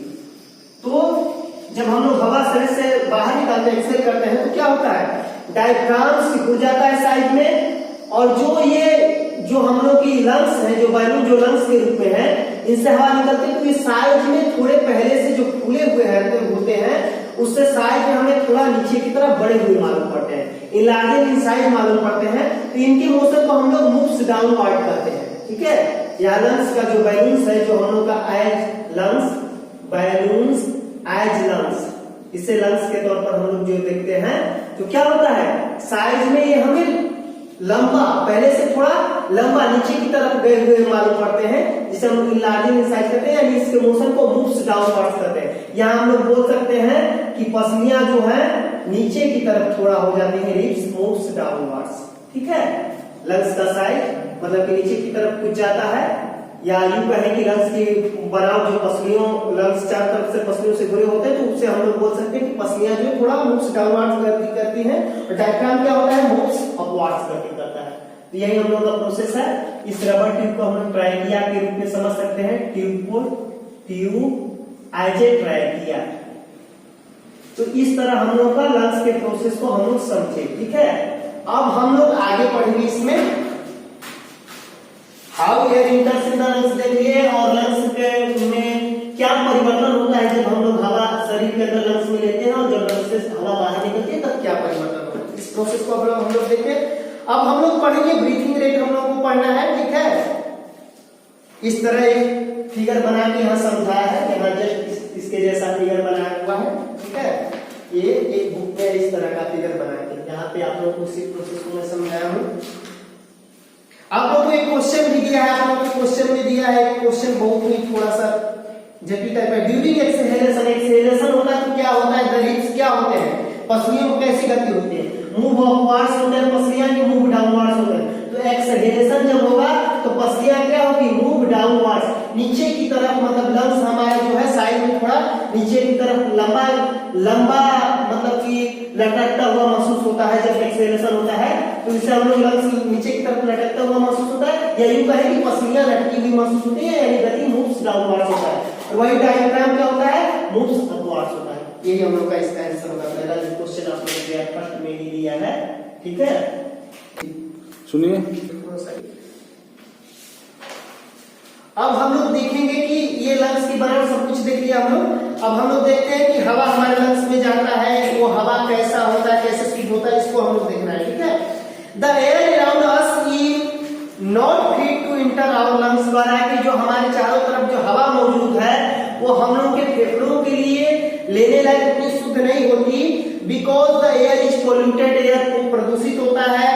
तो जब हम लोग हवा शरीर से बाहर निकालते हैं, एक्सहेल करते हैं, तो क्या होता है, डायफ्राम सिकुड़ जाता है साइड में। और जो हम लोग की लंग्स है, जो बैलून जो लंग्स के रूप में है, इनसे हवा निकलती है, तो ये साइज में थोड़े पहले से जो फूले हुए होते हैं, उससे साइज में हमें थोड़ा नीचे की तरफ बढ़े हुए मालूम पड़ते हैं, इनलार्जेड इन साइज मालूम पड़ते हैं। तो इनके मोशन को हम लोग मूव्स डाउनवर्ड करते हैं, ठीक है। या लंग्स का जो बैलून्स है, जो हम लोग का as lungs, balloons as lungs, इसे लंग्स के तौर पर हम लोग जो देखते हैं, तो क्या होता है, साइज में ये हमें लंबा, पहले से थोड़ा लंबा नीचे की तरफ गए हुए मालूम पड़ते हैं, जिसे हम लोग इनलार्जिंग इन साइज करते हैं, यानी इसके मोशन को मूव्स डाउनवर्ड करते हैं। यहाँ हम लोग बोल सकते हैं कि पसलियां जो है नीचे की तरफ थोड़ा हो जाती है, रिब्स मूव्स डाउनवर्ड्स, ठीक है। लंग्स का साइज मतलब कि नीचे की तरफ कुछ जाता है, या यूं कहें कि लंग्स की बनाव जो पसलियों, लंग्स चार तरफ से पसलियों से जुड़े होते हैं, तो उससे हम लोग बोल सकते हैं कि पसलियां जो थोड़ा मूव्स डाउनवर्ड्स करती हैं। और डायफ्राम क्या होता है, मूव्स अपवर्ड्स करता है। तो यही हम लोग का प्रोसेस है। इस रबर ट्यूब को हम लोग ट्रायकिया के रूप में समझ सकते हैं, ट्यूब को ट्यूब एज ए ट्रायकिया। तो इस तरह हम लोग का लंग्स के प्रोसेस को हम लोग समझे, ठीक है। अब हम लोग आगे पढ़ेंगे इसमें how air इंटर्स in the lungs देखिए, और लंग्स के में क्या परिवर्तन होता है जब हम लोग हवा शरीर के अंदर लंग्स में लेते हैं, और जब लंग्स से हवा बाहर निकलती है तब क्या परिवर्तन होता है। इस प्रोसेस को हम लोग देखें। अब हम लोग पढ़ेंगे ब्रीथिंग रेट, हम लोग को पढ़ना है, ठीक है। इस तरह एक फिगर बना के यहाँ समझाया है, यहाँ जस्ट इसके जैसा फिगर बनाया हुआ है, ठीक है। ये एक बुक में इस तरह का फिगर बना के यहाँ पे आप लोगों को इसी प्रोसेस को मैं समझाया हूँ। आप लोगों को एक क्वेश्चन भी दिया है, आप लोगों को क्वेश्चन में दिया है, क्वेश्चन बहुत ही थोड़ा सा जटिल टाइप है। ड्यूरिंग एक्सेलेरेशन, एक्सेलेरेशन होता है तो क्या होता है, द रिब्स क्या होते हैं, पसलियों को कैसी गति होती है, मूव अपवर्ड्स होते हैं पसलियां, कि मूव डाउनवर्ड्स होते हैं। तो एक्सेलेरेशन जब होगा तो पसलियां क्या होगी, मूव डाउनवर्ड्स, नीचे की तरफ, मतलब लंग्स हमारा जो है साइड में थोड़ा नीचे की तरफ लंबा मतलब कि लटकता हुआ महसूस होता है जब एक्सेलेरेशन होता है। तो इसे हम लोग लंग्स नीचे की तरफ लटकता हुआ महसूस होता है, या यूं कहें कि पसलियां लटकी हुई महसूस होती है, यानी गति मूव्स डाउनवर्ड्स होता है। और वही डायफ्राम क्या होता है, मूव्स अपवर्ड्स होता है। यही हम लोग का इसका आंसर होगा। पहला जो क्वेश्चन आप लोगों ने फर्स्ट में ही दिया है, ठीक है। सुनिए, अब हम लोग देखेंगे कि ये लंग्स की बनावट सब कुछ देख लिया हम लोग। अब हम लोग देखते हैं कि हवा हमारे लंग्स में जाता है, वो हवा कैसा होता है, कैसे स्पीड होता है, इसको हम लोग देखना है, ठीक है। The air around us is not fit to enter our lungs, द्वारा कि जो हमारे चारों तरफ जो हवा मौजूद है वो हम लोग के फेफड़ों के लिए लेने लायक उतनी शुद्ध नहीं होती, because the air is polluted, air प्रदूषित होता है।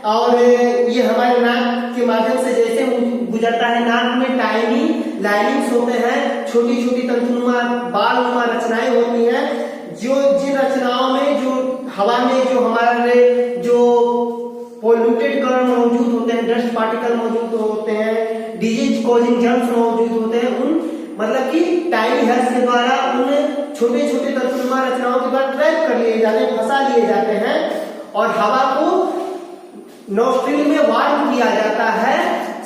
और ये हमारे नाक के माध्यम से जैसे गुजरता है, नाक में टाइनी लाइनिंग्स होते हैं, छोटी छोटी तंतुनुमा बालनुमा रचनाएं होती हैं, जो जिन रचनाओं में जो हवा में जो हमारे जो पोल्यूटेड कण मौजूद होते हैं, डस्ट पार्टिकल मौजूद होते हैं, डिजीज कॉजिंग जर्म्स मौजूद होते हैं, उन मतलब कि टाइनी हेयर्स के द्वारा उन छोटे छोटे तंतुनुमा रचनाओं के द्वारा ट्रैप कर लिए जाते हैं, फंसा लिए जाते हैं, और हवा को नोस्ट्रिल में वार्म किया जाता है,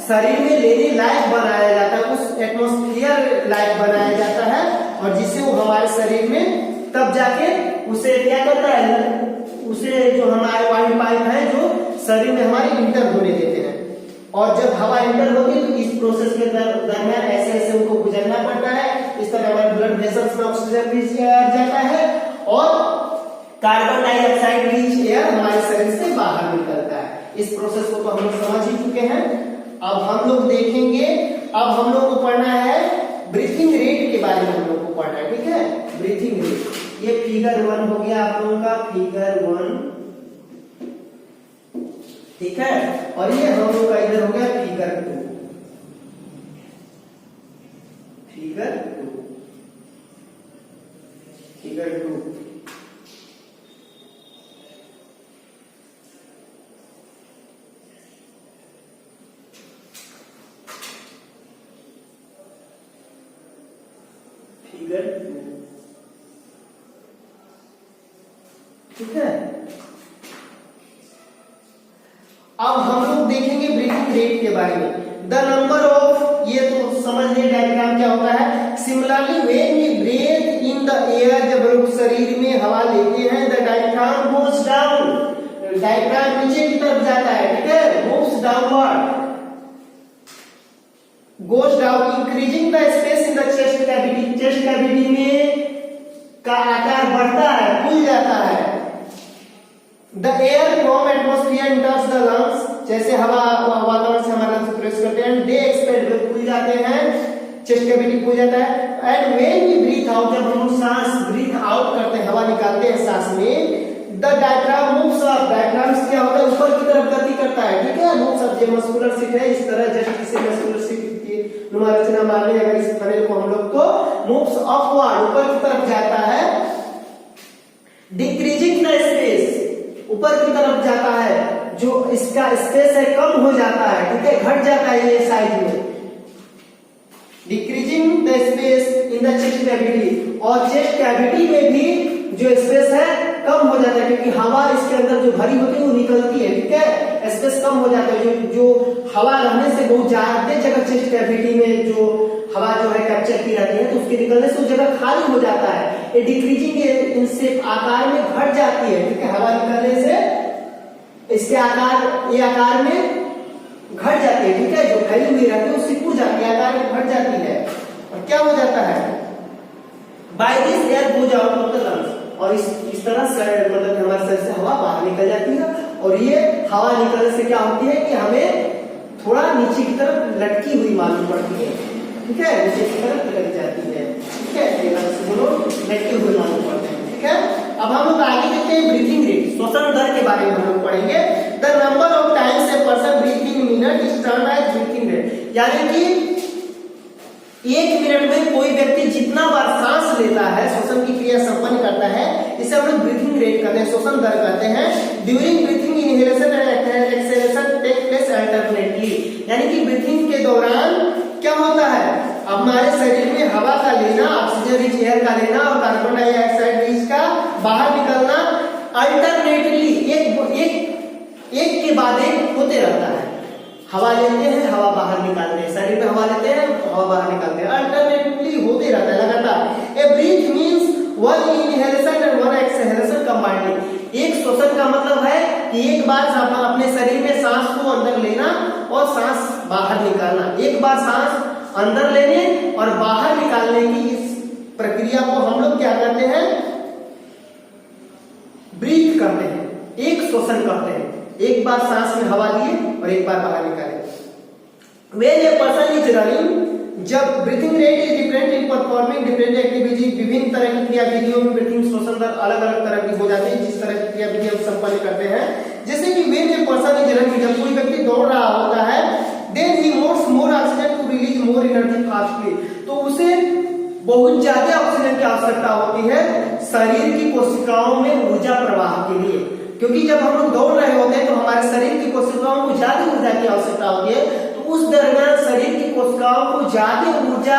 शरीर में लेने लायक बनाया जाता है, उस एटमॉस्फेयर लायक बनाया जाता है, और और जिससे वो हमारे शरीर में तब जाके उसे क्या करता है, उसे जो हमारे वायु पाइप है जो शरीर में हमारे इंटर होने देते हैं। और जब हवा इंटर होती है तो इस प्रोसेस के दरमियान ऐसे ऐसे उनको गुजरना पड़ता है। इस तरह हमारे ब्लड वेसल्स में ऑक्सीजन रिच एयर जाता है और कार्बन डाइऑक्साइड रिच एयर हमारे शरीर से बाहर निकलता है। इस प्रोसेस को तो हम लोग समझ ही चुके हैं। अब हम लोग देखेंगे, अब हम लोग को पढ़ना है ब्रीथिंग रेट के बारे में, हम लोग को पढ़ना है, ठीक है। ब्रीथिंग रेट ये फिगर 1 हो गया आप लोगों का, फिगर 1, ठीक है। और ये हम लोग का इधर हो गया फिगर 2, फिगर 2, फिगर 2। फिगर 2, ठीक है। अब हम लोग देखेंगे ब्रीथिंग रेट के बारे में। द नंबर ऑफ, ये तो समझ लिए डायग्राम क्या होता है। Similarly when we breathe in the air, जब लोग शरीर में हवा लेते हैं, the diaphragm goes down, diaphragm नीचे की तरफ जाता है, ठीक है, moves downward, goes down, increasing the space in the chest cavity, chest cavity में का आकार बढ़ता है, खुल जाता है। The air from atmosphere enters the lungs, जैसे हवा वातावरण से हमारे लंग्स प्रवेश करते हैं, they expand, वे खुल जाते हैं, चेस्ट कैविटी खुल जाता है। And when we breathe out, जब हम सांस ब्रीथ आउट करते हैं, हवा निकालते हैं सांस में, the diaphragm moves up, diaphragm क्या होता है, ऊपर की तरफ गति करता है, ठीक है। moves up, ये मस्कुलर सीट है, इस तरह जैसे किसी मस्कुलर सीट की रचना मान ली, अगर इस तरह को हम लोग को moves upward, ऊपर की तरफ जाता है, decreasing the space, ऊपर की तरफ जाता है, जो इसका स्पेस है कम हो जाता है, ठीक है, घट जाता है ये साइड में, decreasing the space in the chest cavity, और चेस्ट कैविटी में भी जो स्पेस है कम हो जाता है, क्योंकि हवा इसके अंदर जो भरी होती है वो निकलती है, ठीक है, स्पेस कम हो जाता है। जो हवा रहने से बहुत ज्यादा जगह चेस्ट कैविटी में जो हवा जो है कैप्चर की रहती है, तो उसके निकलने से वो जगह खाली हो जाता है। ये डिक्रीजिंग इनसे आकार में घट जाती है, ठीक है, हवा निकलने से इसके आकार, ये आकार में घट जाती है, ठीक है, जो फैली हुई रहती है वो सिकुड़ जाती है, आकार में घट जाती है। और क्या हो जाता है, by this air goes out of the lungs, और इस तरह से मतलब हमारे शरीर से हवा बाहर निकल जाती है। और ये हवा निकलने से क्या होती है कि हमें थोड़ा नीचे की तरफ लटकी हुई मालूम पड़ती है, ठीक है, नीचे की तरफ लटक जाती है, ठीक है, दोनों लटके हुए मालूम पड़ते हैं, ठीक है। अब हम लोग आगे देखते हैं ब्रीथिंग रेट, श्वसन दर के बारे में हम लोग पढ़ेंगे। The number of times a person breathe in minute is termed as breathing rate, यानी कि 1 मिनट में कोई व्यक्ति जितना बार सांस लेता है, श्वसन की क्रिया संपन्न करता है, इसे हम लोग ब्रीथिंग रेट कहते हैं, श्वसन दर कहते हैं। During breathing inhalation and exhalation take place alternately, यानी कि ब्रीथिंग के दौरान क्या होता है, हमारे शरीर में हवा का लेना, ऑक्सीजन रिच एयर का लेना और कार्बन डाइऑक्साइड रिच का बाहर निकलना अल्टरनेटली एक के बाद एक होते रहता है। हवा लेते हैं, हवा बाहर निकालते हैं, शरीर में हवा लेते हैं, हवा बाहर निकालते हैं, अल्टरनेटली होते रहता है लगातार। A breath means 1 inhalation and 1 exhalation combinedly. एक श्वसन का मतलब है कि एक बार अपने शरीर में सांस को अंदर लेना और सांस बाहर निकालना, एक बार सांस अंदर लेने और बाहर निकालने की इस प्रक्रिया को हम लोग क्या करते हैं, ब्रीथ करते हैं, एक श्वसन करते हैं, एक बार सांस में हवा लिए और एक बार बाहर निकाले। When a person is running, जब breathing rate is different in performing different activity, विभिन्न तरह की क्रियाविधियों में ब्रीथिंग श्वसन दर अलग अलग तरह की हो जाती है, जिस तरह की क्रियाविधि हम संपन्न करते हैं। जैसे कि when a person is running, जब कोई व्यक्ति दौड़ रहा होता है, then he moves more oxygen to release more energy fastly, तो उसे बहुत ज्यादा ऑक्सीजन की आवश्यकता होती है शरीर की कोशिकाओं में ऊर्जा प्रवाह के लिए, क्योंकि जब हम लोग दौड़ रहे होते हैं तो हमारे शरीर की कोशिकाओं को ज्यादा ऊर्जा की आवश्यकता होती है, तो उस दरमियान शरीर की कोशिकाओं को ज्यादा ऊर्जा,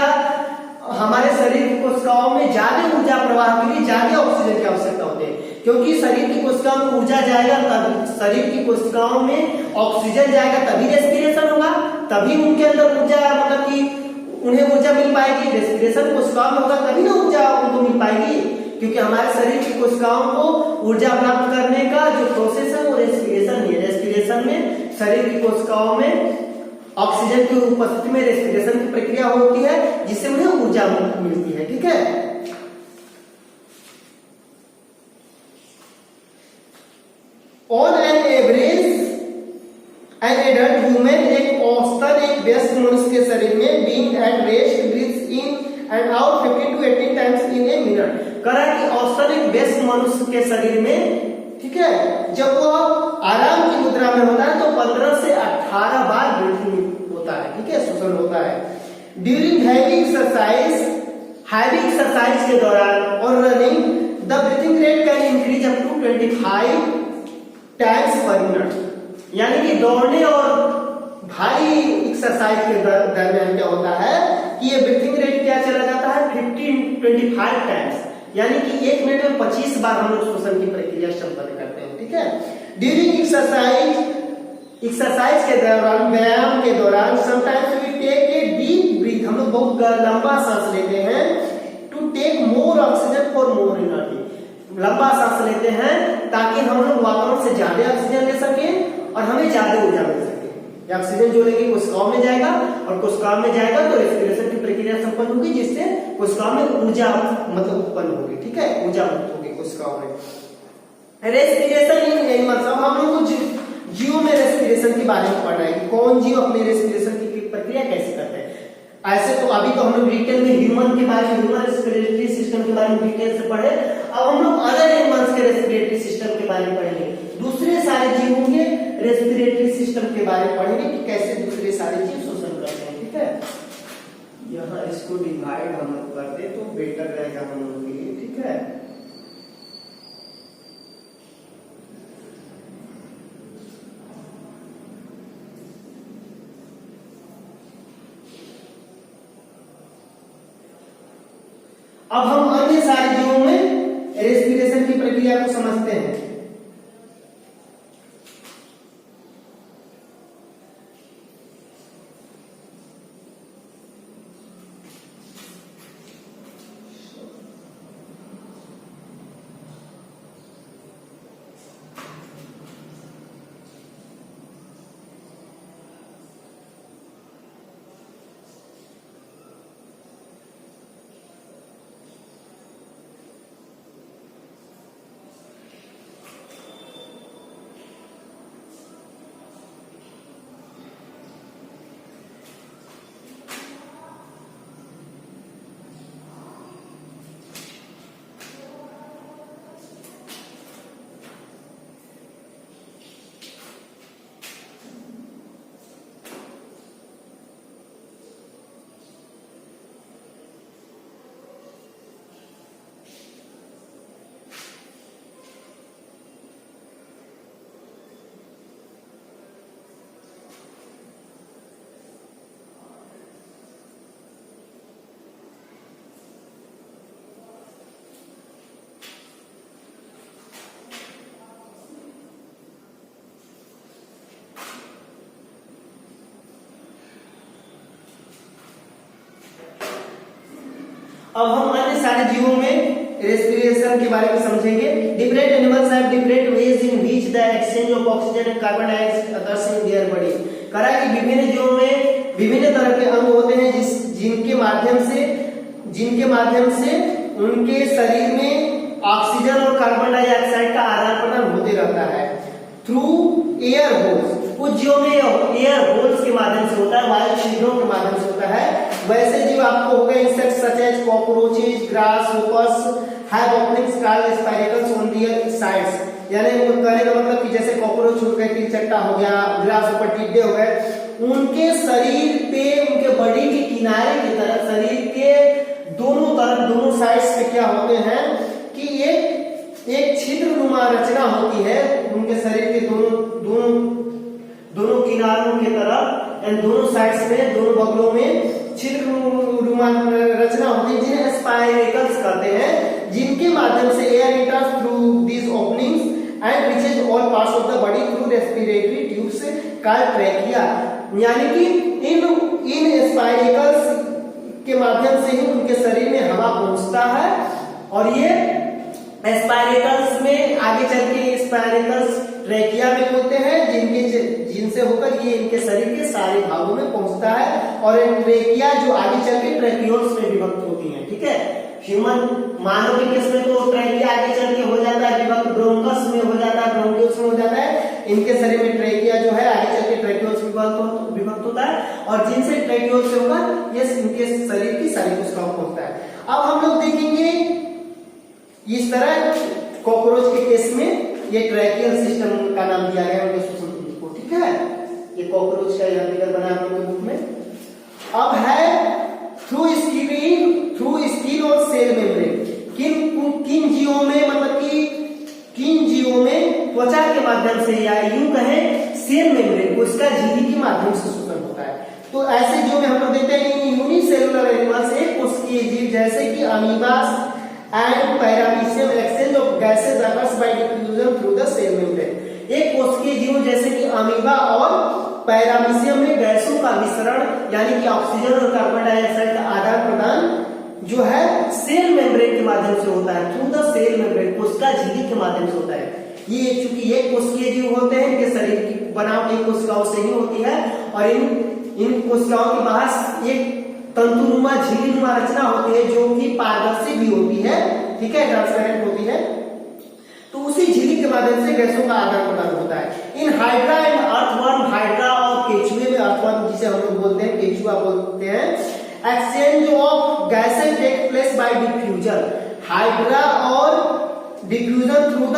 हमारे शरीर की कोशिकाओं में ज्यादा ऊर्जा प्रवाह के लिए ज्यादा ऑक्सीजन की आवश्यकता होती है, क्योंकि शरीर की कोशिकाओं में ऊर्जा जाएगा तभी, शरीर की कोशिकाओं में ऑक्सीजन जाएगा तभी रेस्पिरेशन होगा, तभी उनके अंदर ऊर्जा, मतलब कि उन्हें ऊर्जा ऊर्जा मिल पाएगी? रेस्पिरेशन कोशिकाओं में होगा तभी ना ऊर्जा उनको मिल पाएगी, क्योंकि हमारे शरीर की कोशिकाओं को ऊर्जा प्राप्त करने का जो प्रोसेस है वो रेस्पिरेशन है। रेस्पिरेशन में शरीर की कोशिकाओं में ऑक्सीजन की उपस्थिति में रेस्पिरेशन की प्रक्रिया होती है, जिससे उन्हें ऊर्जा मिलती है। ठीक है, on an average an adult human, एक औसतन एक व्यस्क मनुष्य के शरीर में being at rest breathes in and out 15 to 18 times in a minute. करा कि औसतन एक व्यस्क मनुष्य के शरीर में, ठीक है, जब वो आराम की मुद्रा में होता है तो 15 से 18 बार ब्रीथिंग होता है। ठीक है, श्वसन होता है। ड्यूरिंग हैवी एक्सरसाइज के दौरान और running the breathing rate can increase up to 25 times per minute. यानी कि दौड़ने और भारी एक्सरसाइज के दरमियान क्या होता है कि ये ब्रीथिंग रेट क्या चला जाता है 25 टाइम्स, यानी कि 1 मिनट में 25 बार हम लोग श्वसन की प्रक्रिया संपन्न करते हैं। ठीक है, ड्यूरिंग एक्सरसाइज के दौरान, व्यायाम के दौरान sometimes we take a deep breath, हम लोग बहुत लंबा सांस लेते हैं, to take more oxygen for more energy, लंबा सांस लेते हैं ताकि हम लोग वातावरण से ज्यादा ऑक्सीजन ले सकें और हमें ज्यादा ऊर्जा मिल सके। ऑक्सीजन जो लेंगे कोशिकाओं में जाएगा और कोशिकाओं में जाएगा तो रेस्पिरेशन की प्रक्रिया संपन्न होगी, जिससे कोशिकाओं में ऊर्जा मतलब उत्पन्न होगी। ठीक है, ऊर्जा मुक्त होगी कोशिकाओं में। रेस्पिरेशन इन एनिमल्स, अब हम लोग जीवों में रेस्पिरेशन के बारे में पढ़ रहे हैं, कौन जीव अपने रेस्पिरेशन की प्रक्रिया कैसे करते हैं। ऐसे तो अभी तो हम लोग डिटेल में ह्यूमन के बारे में, ह्यूमन रेस्पिरेटरी सिस्टम के बारे में डिटेल से पढ़े। अब हम लोग अदर एनिमल्स के रेस्पिरेटरी सिस्टम के बारे में पढ़ेंगे, दूसरे सारे जीवों के रेस्पिरेटरी सिस्टम के बारे में पढ़ेंगे कि कैसे दूसरे सारे जीव श्वसन करते हैं। ठीक है, यहाँ इसको डिवाइड हम लोग कर दे तो बेटर रहेगा हम लोग के लिए। ठीक है, अब हम अन्य सारे जीवों में रेस्पिरेशन की प्रक्रिया को समझते हैं। अब हम अन्य सारे जीवों में रेस्पिरेशन के बारे में समझेंगे। Different animals have different ways in which the exchange of oxygen and carbon dioxide occurs in their body. कहा कि विभिन्न जीवों में विभिन्न तरह के अंग होते हैं जिनके माध्यम से उनके शरीर में ऑक्सीजन और कार्बन डाइऑक्साइड का आदान प्रदान होते रहता है थ्रू एयर होल्स। कुछ जीवों में एयर होल्स के माध्यम से होता है, वायु छिद्रों के माध्यम से होता है। वैसे जीव आपको हो गए insects such as cockroaches, grasshoppers have openings called spiracles on their sides. यानी कहने का मतलब कि जैसे कॉकरोच हो गए, तिल चट्टा हो गया, ग्रासहोपर टिड्डे हो गए, उनके शरीर पे, उनके बॉडी के किनारे की तरफ, शरीर के दोनों तरफ, दोनों साइड्स पे क्या होते हैं कि एक छिद्र नुमा रचना होती है उनके शरीर के दोनों किनारों के तरफ एंड दोनों साइड्स में, दोनों बगलों में छिद्र नुमा रचना होती है जिन्हें स्पाइरकल्स कहते हैं, जिनके माध्यम से air enters through these openings and reaches all parts of the body through respiratory tubes called trachea. यानी कि इन स्पाइरकल्स के माध्यम से ही उनके शरीर में हवा पहुंचता है और ये स्पाइरेकल्स में आगे चल के स्पाइरेकल्स ट्रेकिया में होते हैं जिनसे होकर ये इनके शरीर के सारे भागों में पहुंचता है और ट्रेकिया जो आगे चल के ट्रेक्यूल्स में विभक्त होती हैं। ठीक है, ह्यूमन मानव के केस में तो ट्रेकिया आगे चल के हो जाता है विभक्त, ब्रोंकस में हो जाता है, ब्रोंक्यूल्स में हो जाता है। इनके शरीर में ट्रेकिया जो है आगे चल के ट्रेक्यूल्स विभक्त होता है और जिनसे ट्रेक्यूल्स से होकर ये इनके शरीर की सारी कोशिकाओं पहुंचता है। अब हम लोग देखेंगे इस तरह कॉकरोच के केस में ये ट्रैकियल सिस्टम का नाम दिया गया है उनके श्वसन तंत्र को। ठीक है, ये कॉकरोच का यह फिगर बना हम लोग के बुक में। अब है थ्रू स्किन और सेल मेम्ब्रेन। किन जीवों में मतलब कि किन जीवों में त्वचा के माध्यम से या यूं कहें सेल मेम्ब्रेन को इसका झिल्ली के माध्यम से शोषण होता है। तो ऐसे जीवों में हम लोग देखते हैं यूनिसेलुलर एनिमल्स एक कोशिकीय जीव जैसे कि अमीबास and paramecium exchange of gases occurs by diffusion through the cell membrane। एक कोशिकीय जीव जैसे कि अमीबा और पैरामीशियम में गैसों का मिश्रण यानी कि ऑक्सीजन और कार्बन डाइऑक्साइड का आदान प्रदान जो है सेल मेम्ब्रेन के माध्यम से होता है, थ्रू द सेल मेम्ब्रेन, कोशिका झिल्ली के माध्यम से होता है। ये चूंकि एक कोशिकीय जीव होते हैं, इनके शरीर की बनावट एक कोशिकाओं से ही होती है और इन कोशिकाओं के बाहर एक तंतुनुमा झिल्लीनुमा रचना होती है जो कि पारदर्शी भी होती है। ठीक है, ट्रांसपेरेंट होती है। तो उसी झिल्ली के माध्यम से गैसों का आदान प्रदान होता है। In hydra and earthworm, hydra और केचुए में अर्थवर्म जिसे हम लोग बोलते हैं, केचुआ बोलते हैं, exchange of gases take place by diffusion. Hydra और diffusion through the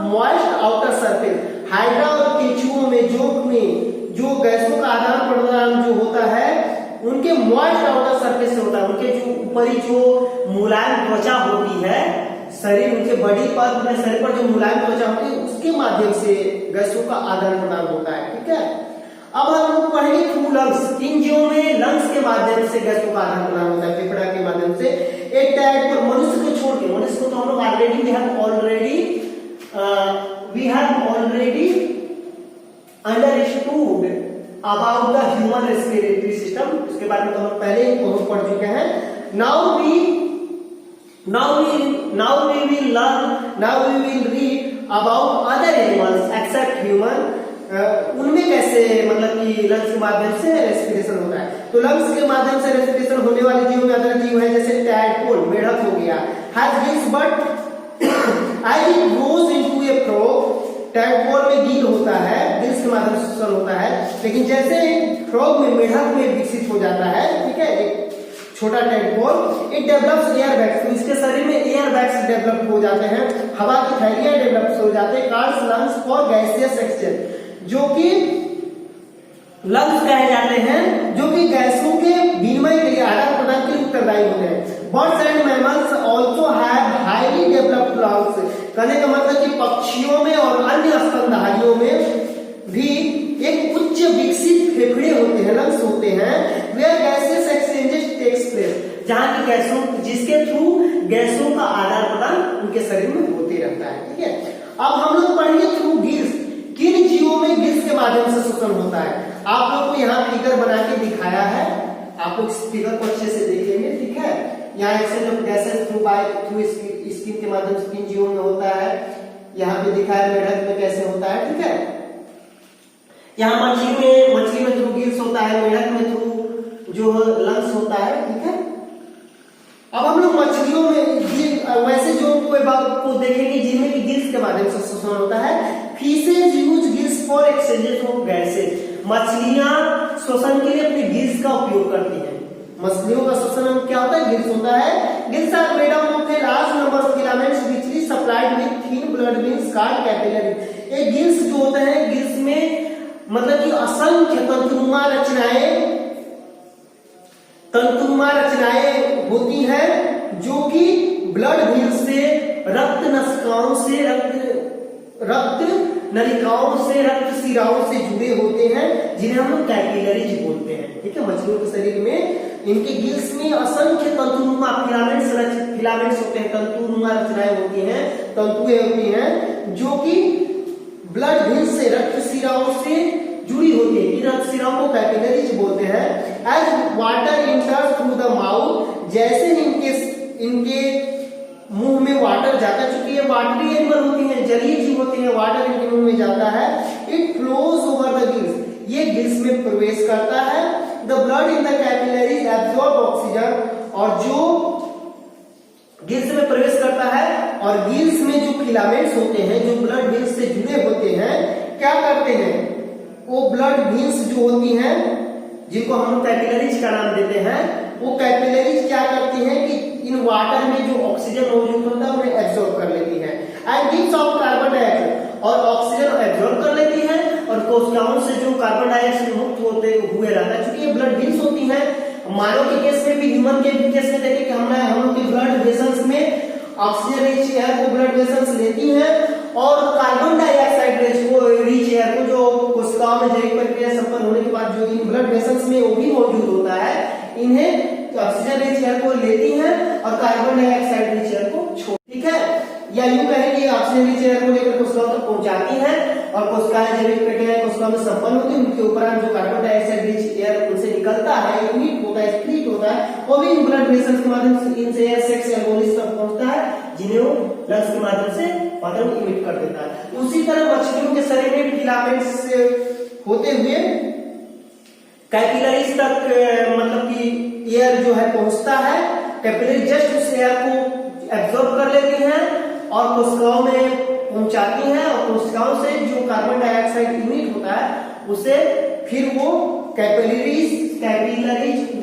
moist outer surface. Hydra और केचुओं में जो गैसों का आदान प्रदान जो होता है उनके मॉइस्ट आउटर सरफेस से होता है। उनके जो ऊपरी जो मुलायम त्वचा होती है शरीर, उनके बॉडी पर, उनके शरीर पर जो मुलायम त्वचा होती है उसके माध्यम से गैसों का आदान प्रदान होता है। ठीक है, अब हम लोग पढ़ेंगे थ्रू लंग्स। किन जीवों में लंग्स के माध्यम से गैसों का आदान प्रदान होता है, फेफड़ा के माध्यम से। एक टाइप पर मनुष्य को छोड़ के, मनुष्य को तो हम लोग already we have already understood about the human respiratory system. उसके बारे में तो हम पहले ही बहुत पढ़ चुके हैं। Now we will read about other animals except human. उनमें कैसे मतलब कि लंग्स के माध्यम से रेस्पिरेशन होता है। तो लंग्स के माध्यम से रेस्पिरेशन होने वाले जीवों में अदर जीव है जैसे टैडपोल, मेढक हो गया, has gills but as it grows into a frog. Tadpole में गिल होता है, गिल्स के माध्यम से श्वसन होता है, लेकिन जैसे फ्रॉग में, मेढक में विकसित हो जाता है, ठीक है, एक छोटा tadpole, it develops air bags. तो इसके शरीर में एयर बैग्स डेवलप हो जाते हैं, हवा की थैलियां डेवलप हो जाते हैं, cards lungs for gaseous exchange, जो कि लंग्स कहे जाते हैं, जो कि गैसों के विनिमय के लिए, आदान प्रदान के लिए उत्तरदायी होते हैं। Birds and mammals also have highly developed lungs. कहने का मतलब कि पक्षियों में और अन्य स्तनधारियों में भी एक उच्च विकसित फेफड़े होते हैं, लंग्स होते हैं, where gases exchanges takes place, जहां की गैसों, जिसके थ्रू गैसों का आदान प्रदान उनके शरीर में होते रहता है। ठीक है, अब हम लोग पढ़ेंगे थ्रू गिल्स। किन जीवों में गिल्स के माध्यम से श्वसन होता है। आप लोग को यहाँ फिगर बना के दिखाया है, आप लोग इस फिगर को अच्छे से देखेंगे। ठीक है, यहाँ exchange of gases through skin के माध्यम से किन जीवों में होता है, यहाँ पे दिखाया मेढक में कैसे होता है। ठीक है, यहाँ मछली में थ्रू गिल्स होता है, मेढक में थ्रू जो लंग्स होता है। ठीक है, अब हम लोग मछलियों में वैसे जो को देखेंगे जिनमें कि गिल्स के माध्यम से श्वसन होता है। Fishes use gills for exchanges of gases. मछलियां श्वसन के लिए अपने गिल्स का उपयोग करती हैं। मछलियों का श्वसन क्या होता है, गिल्स होता है। Gills are made up of a large number of filaments which is supplied with thin blood veins called capillary. ये गिल्स जो होते हैं, गिल्स में मतलब कि असंख्य तंतुनुमा रचनाएं होती हैं जो कि ब्लड व्हील्स से, रक्त नसिकाओं से, रक्त नलिकाओं से, रक्त सिराओं से जुड़े होते हैं, जिन्हें हम लोग कैपिलरीज बोलते हैं। ठीक है, मछलियों के शरीर में इनके गिल्स में असंख्य तंतुनुमा फिलामेंट्स होते हैं, तंतुनुमा रचनाएं होती हैं, तंतुएं होती हैं जो कि ब्लड व्हील्स से, रक्त सिराओं से जुड़ी होती है। इन रक्त सिराओं को कैपिलरीज बोलते हैं। As water enters through the mouth जैसे इनके मुंह में वाटर जाता, चूंकि ये वाटरी एनिमल होती हैं, जलीय जीव होती हैं, वाटर इनके मुंह में जाता है, it flows over the gills, ये गिल्स में प्रवेश करता है। The blood in the capillaries absorb oxygen, और जो गिल्स में प्रवेश करता है और गिल्स में जो फिलामेंट्स होते हैं, जो ब्लड वेन्स से जुड़े होते हैं, क्या करते हैं, वो ब्लड वेन्स जो होती हैं, जिनको हम कैपिलरीज का नाम देते हैं, वो कैपिलरीज क्या करती हैं कि इन वाटर में जो ऑक्सीजन मौजूद होता है उन्हें एब्जॉर्ब कर लेती है and gives off carbon dioxide, और ऑक्सीजन एब्जॉर्ब कर लेती है और कोशिकाओं से जो कार्बन डाइऑक्साइड मुक्त होते हुए रहता है। क्योंकि ये ब्लड वेन्स होती हैं, मानव के केस में भी, ह्यूमन के केस में देखें कि हम लोग के ब्लड वेसल्स में ऑक्सीजन रिच एयर को ब्लड वेसल्स लेती हैं और कार्बन डाइऑक्साइड रिच एयर को जो कोशिकाओं में जैविक प्रक्रिया संपन्न होने के बाद जो इन ब्लड वेसल्स में वो भी मौजूद होता है, इन्हें ऑक्सीजन रिच एयर को लेती हैं और कार्बन डाइऑक्साइड रिच एयर को छोड़, ठीक है, या यूं कहें कि ऑक्सीजन रिच एयर को लेकर कोशिकाओं तक पहुंचाती हैं और कोशिकाएं जैविक प्रक्रिया कोशिकाओं में संपन्न होती है, उनके ऊपर जो कार्बन डाइऑक्साइड रिच एयर उनसे निकलता है, इमिट होता है, एक्सक्रीट होता है, वो भी इन ब्लड वेसल्स के माध्यम से इनसे एयर सेक्स एल्वोलिस तक पहुंचता है, जिन्हें वो लंग्स के माध्यम से वातावरण में इमिट कर देता है। उसी तरह मछलियों के शरीर में फिलामेंट्स होते हुए कैपिलरीज तक मतलब कि एयर जो है पहुंचता है, कैपिलरी जस्ट उस एयर को एब्जॉर्ब कर लेती हैं और कोशिकाओं में पहुंचाती हैं और कोशिकाओं से जो कार्बन डाइऑक्साइड इमिट होता है उसे फिर वो कैपिलरीज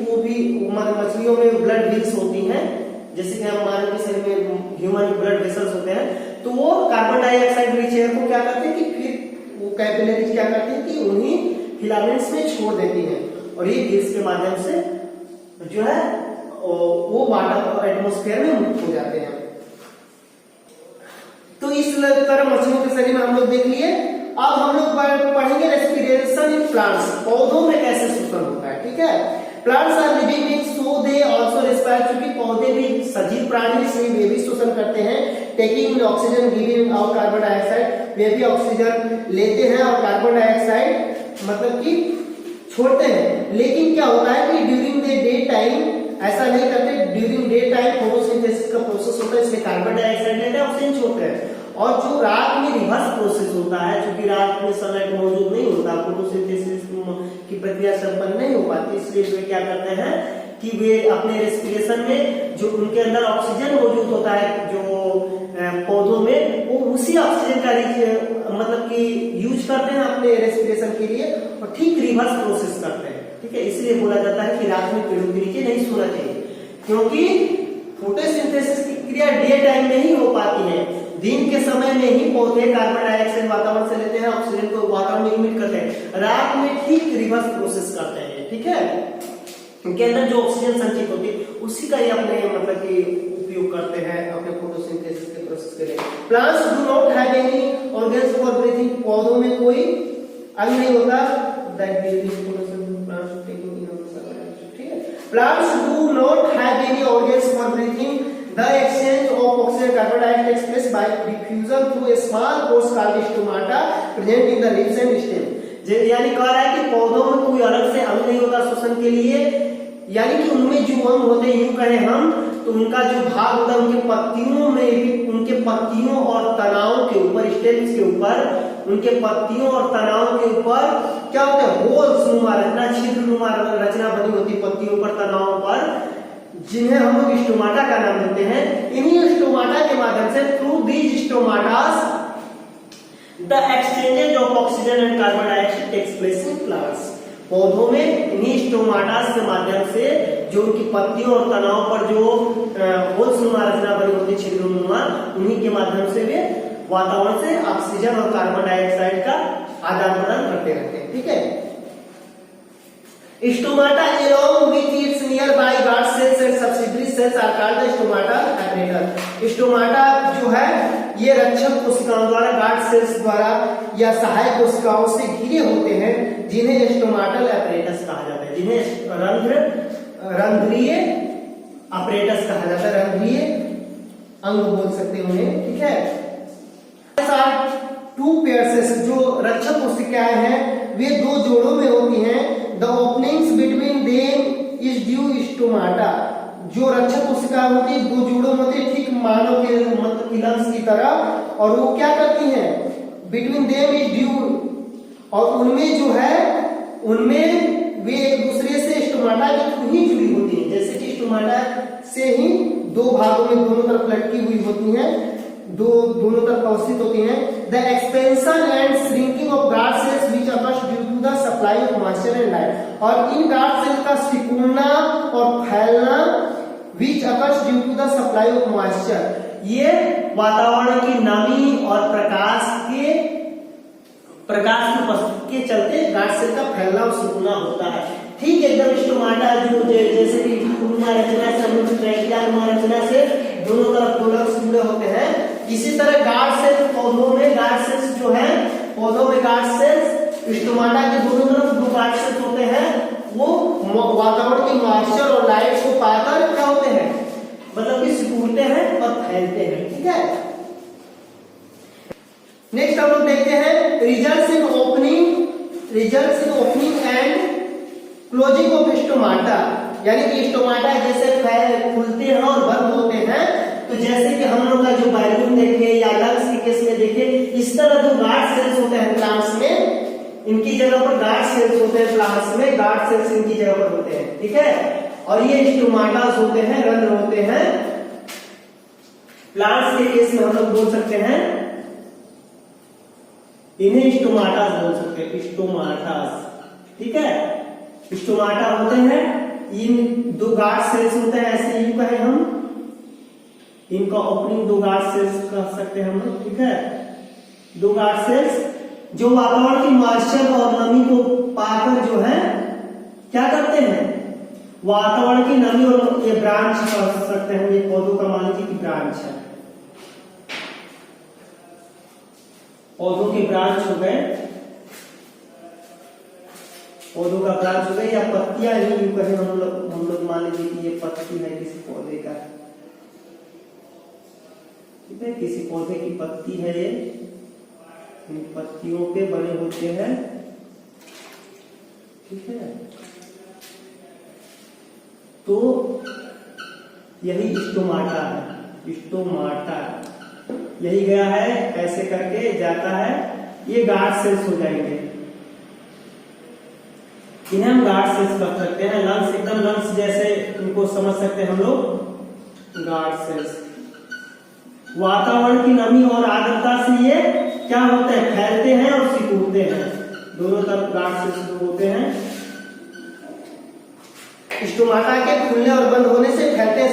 वो भी मछलियों में ब्लड वेन्स होती हैं, जैसे कि हम मानव के शरीर में ह्यूमन ब्लड वेसल्स होते हैं, तो वो कार्बन डाइऑक्साइड रिच एयर को क्या करते हैं कि फिर वो कैपिलरीज क्या करते हैं कि उन्हीं फिलामेंट्स में छोड़ देती हैं और ये गिल्स के माध्यम से जो है वो वाटर एटमॉस्फेयर में मुक्त हो जाते हैं। तो इस तरह मछलियों के शरीर में हम लोग देख लिए। अब हम लोग पढ़ेंगे रेस्पिरेशन इन प्लांट्स, पौधों में कैसे श्वसन होता है, ठीक है। Plants are living beings so they also respire, क्योंकि पौधे भी सजीव प्राणी से वे भी श्वसन करते हैं, taking oxygen giving out carbon dioxide, वे भी ऑक्सीजन लेते हैं और कार्बन डाइऑक्साइड मतलब कि छोड़ते हैं। लेकिन क्या होता है कि ड्यूरिंग द डे टाइम ऐसा नहीं करते, ड्यूरिंग डे टाइम फोटोसिंथेसिस का प्रोसेस होता है, इसमें कार्बन डाइऑक्साइड लेते हैं, ऑक्सीजन छोड़ते हैं। और जो रात में रिवर्स प्रोसेस होता है, क्योंकि रात में सनलाइट मौजूद नहीं होता, फोटोसिंथेसिस की प्रक्रिया संपन्न नहीं हो पाती, इसलिए वे क्या करते हैं कि वे अपने रेस्पिरेशन में जो उनके अंदर ऑक्सीजन मौजूद होता है जो पौधों में, वो उसी ऑक्सीजन का मतलब कि यूज करते हैं अपने रेस्पिरेशन के लिए और ठीक रिवर्स प्रोसेस करते हैं, ठीक है। इसलिए बोला जाता है कि रात में पेड़ों के नीचे नहीं सोना चाहिए, क्योंकि फोटोसिंथेसिस की क्रिया डे टाइम में ही हो पाती है, दिन के समय में ही पौधे कार्बन डाइऑक्साइड वातावरण से लेते हैं, ऑक्सीजन को वातावरण में इमिट करते हैं, रात में ठीक रिवर्स प्रोसेस करते हैं, ठीक है। इनके अंदर जो ऑक्सीजन संचित होती है उसी का ही अपने मतलब कि उपयोग करते हैं अपने फोटोसिंथेसिस के प्रोसेस के लिए। Plants do not have any organs for breathing, पौधों में कोई अंग नहीं होता, plants do not have any organs for breathing. The exchange of oxygen carbon dioxide takes place by diffusion through a small pores called stomata present in the leaves and stem. यानी कह रहा है कि पौधों में कोई अलग से अंग नहीं होता श्वसन के लिए, यानी कि उनमें जो अंग होते हैं, यूं कहें हम तो उनका जो भाग होता है उनके पत्तियों में भी, उनके पत्तियों और तनावों के ऊपर, स्टेम्स के ऊपर, उनके पत्तियों और तनावों के ऊपर क्या होता है, होल्स नुमा रचना, छिद्र नुमा रचना बनी होती पत्तियों पर, तनावों पर, जिन्हें हम लोग स्टोमाटा का नाम देते हैं। इन्हीं स्टोमाटा के माध्यम से through these stomatas the exchange of oxygen and carbon dioxide takes place in plants. पौधों में इन्हीं स्टोमाटास के माध्यम से जो उनकी पत्तियों और तनावों पर जो होल्स नुमा रचना बनी होती, छिद्र नुमा, उन्हीं के माध्यम से वे वातावरण से ऑक्सीजन और कार्बन डाइऑक्साइड का आदान प्रदान करते रहते हैं, ठीक है। Stomata along with its nearby guard cells and subsidiary cells are called the stomata apparatus। Stomata जो है ये रक्षक कोशिकाओं द्वारा, गार्ड सेल्स द्वारा या सहायक कोशिकाओं से घिरे होते हैं, जिन्हें स्टोमाटल apparatus कहा जाता है, जिन्हें रंध्रीय apparatus कहा जाता है, रंध्रीय अंग बोल सकते हैं उन्हें, ठीक है। टू पेयर्स, जो रक्षक कोशिकाएं हैं वे दो जोड़ों में होती हैं। The openings between them is due stomata, जो रक्षक कोशिकाएं होती है, दो जोड़े होते हैं ठीक मानव के मतलब कि लंग्स की तरह, और वो क्या करती हैं, बिटवीन देम इज ड्यू, और उनमें जो है उनमें वे एक दूसरे से स्टोमाटा के थ्रू ही जुड़ी होती हैं, जैसे कि स्टोमाटा से ही दो भागों में दोनों तरफ लटकी हुई होती हैं, दोनों तरफ अवस्थित होती हैं। The expansion and shrinking of guard cells which occurs due to the supply of moisture and light, और इन गार्ड सेल्स का सिकुड़ना और फैलना which occurs due to the supply of moisture, ये वातावरण की नमी और प्रकाश की उपस्थिति के चलते गार्ड सेल का फैलना और सिकुड़ना होता है। ठीक एकदम स्टोमाटा जो जैसे कि रचना से हम लोग ट्रैकियानुमा रचना से दोनों तरफ डोलक्स जुड़े होते हैं, इसी तरह गार्ड सेल पौधों में गार्ड सेल्स जो है, पौधों में गार्ड सेल्स स्टोमाटा के दोनों तरफ दो गार्ड सेल्स होते हैं, वो वातावरण की मॉइस्चर और लाइट को पाकर क्या होते हैं, मतलब कि सिकुड़ते हैं और फैलते हैं। ठीक है, नेक्स्ट हम लोग देखते हैं results in opening and closing of stomata, यानी कि स्टोमाटा जैसे खुलते हैं और बंद होते हैं, तो जैसे कि हम लोग का जो बैलून देखे या लंग्स के केस में देखे, इस तरह जो गार्ड सेल्स होते हैं प्लांट्स में, इनकी जगह पर गार्ड सेल्स होते हैं, प्लांट्स में गार्ड सेल्स इनकी जगह पर होते हैं। ठीक है, और ये स्टोमाटास होते हैं, रंध्र होते हैं। प्लांट्स के केस में हम लोग बोल सकते हैं, इन्हें स्टोमाटास बोल सकते हैं, स्टोमाटास। ठीक है, स्टोमाटा होते हैं, इन दो गार्ड सेल्स होते हैं, ऐसे यूं कहें हम, इनका ओपनिंग दो गार्ड सेल्स कह सकते हैं हम लोग। ठीक है, दो गार्ड सेल्स जो वातावरण की मॉइस्चर और नमी को पाकर जो है क्या करते हैं, वातावरण की नमी, और ये ब्रांच कह सकते हैं, ये पौधों का मान लीजिए कि ब्रांच है, पौधों के ब्रांच हो गए, पौधों का ब्रांच हो गए, या पत्तियां ही यूं कहें हम लोग मान लीजिए कि ये पत्ती है किसी पौधे का। ठीक है, किसी पौधे की पत्ती है, ये इन पत्तियों पे बने होते हैं। ठीक है, तो यही स्टोमाटा है, स्टोमाटा यही गया है, ऐसे करके जाता है, ये गार्ड सेल्स हो जाएंगे, इन्हें हम गार्ड सेल्स कर सकते हैं। लंग्स एकदम लंग्स जैसे इनको समझ सकते हैं हम लोग, गार्ड सेल्स। वातावरण की नमी और आर्द्रता से ये क्या होते हैं, फैलते हैं और सिकुड़ते हैं, दोनों तरफ गार्ड सेल्स जो होते हैं। स्टोमाटा के खुलने और बंद होने से फैलते हैं,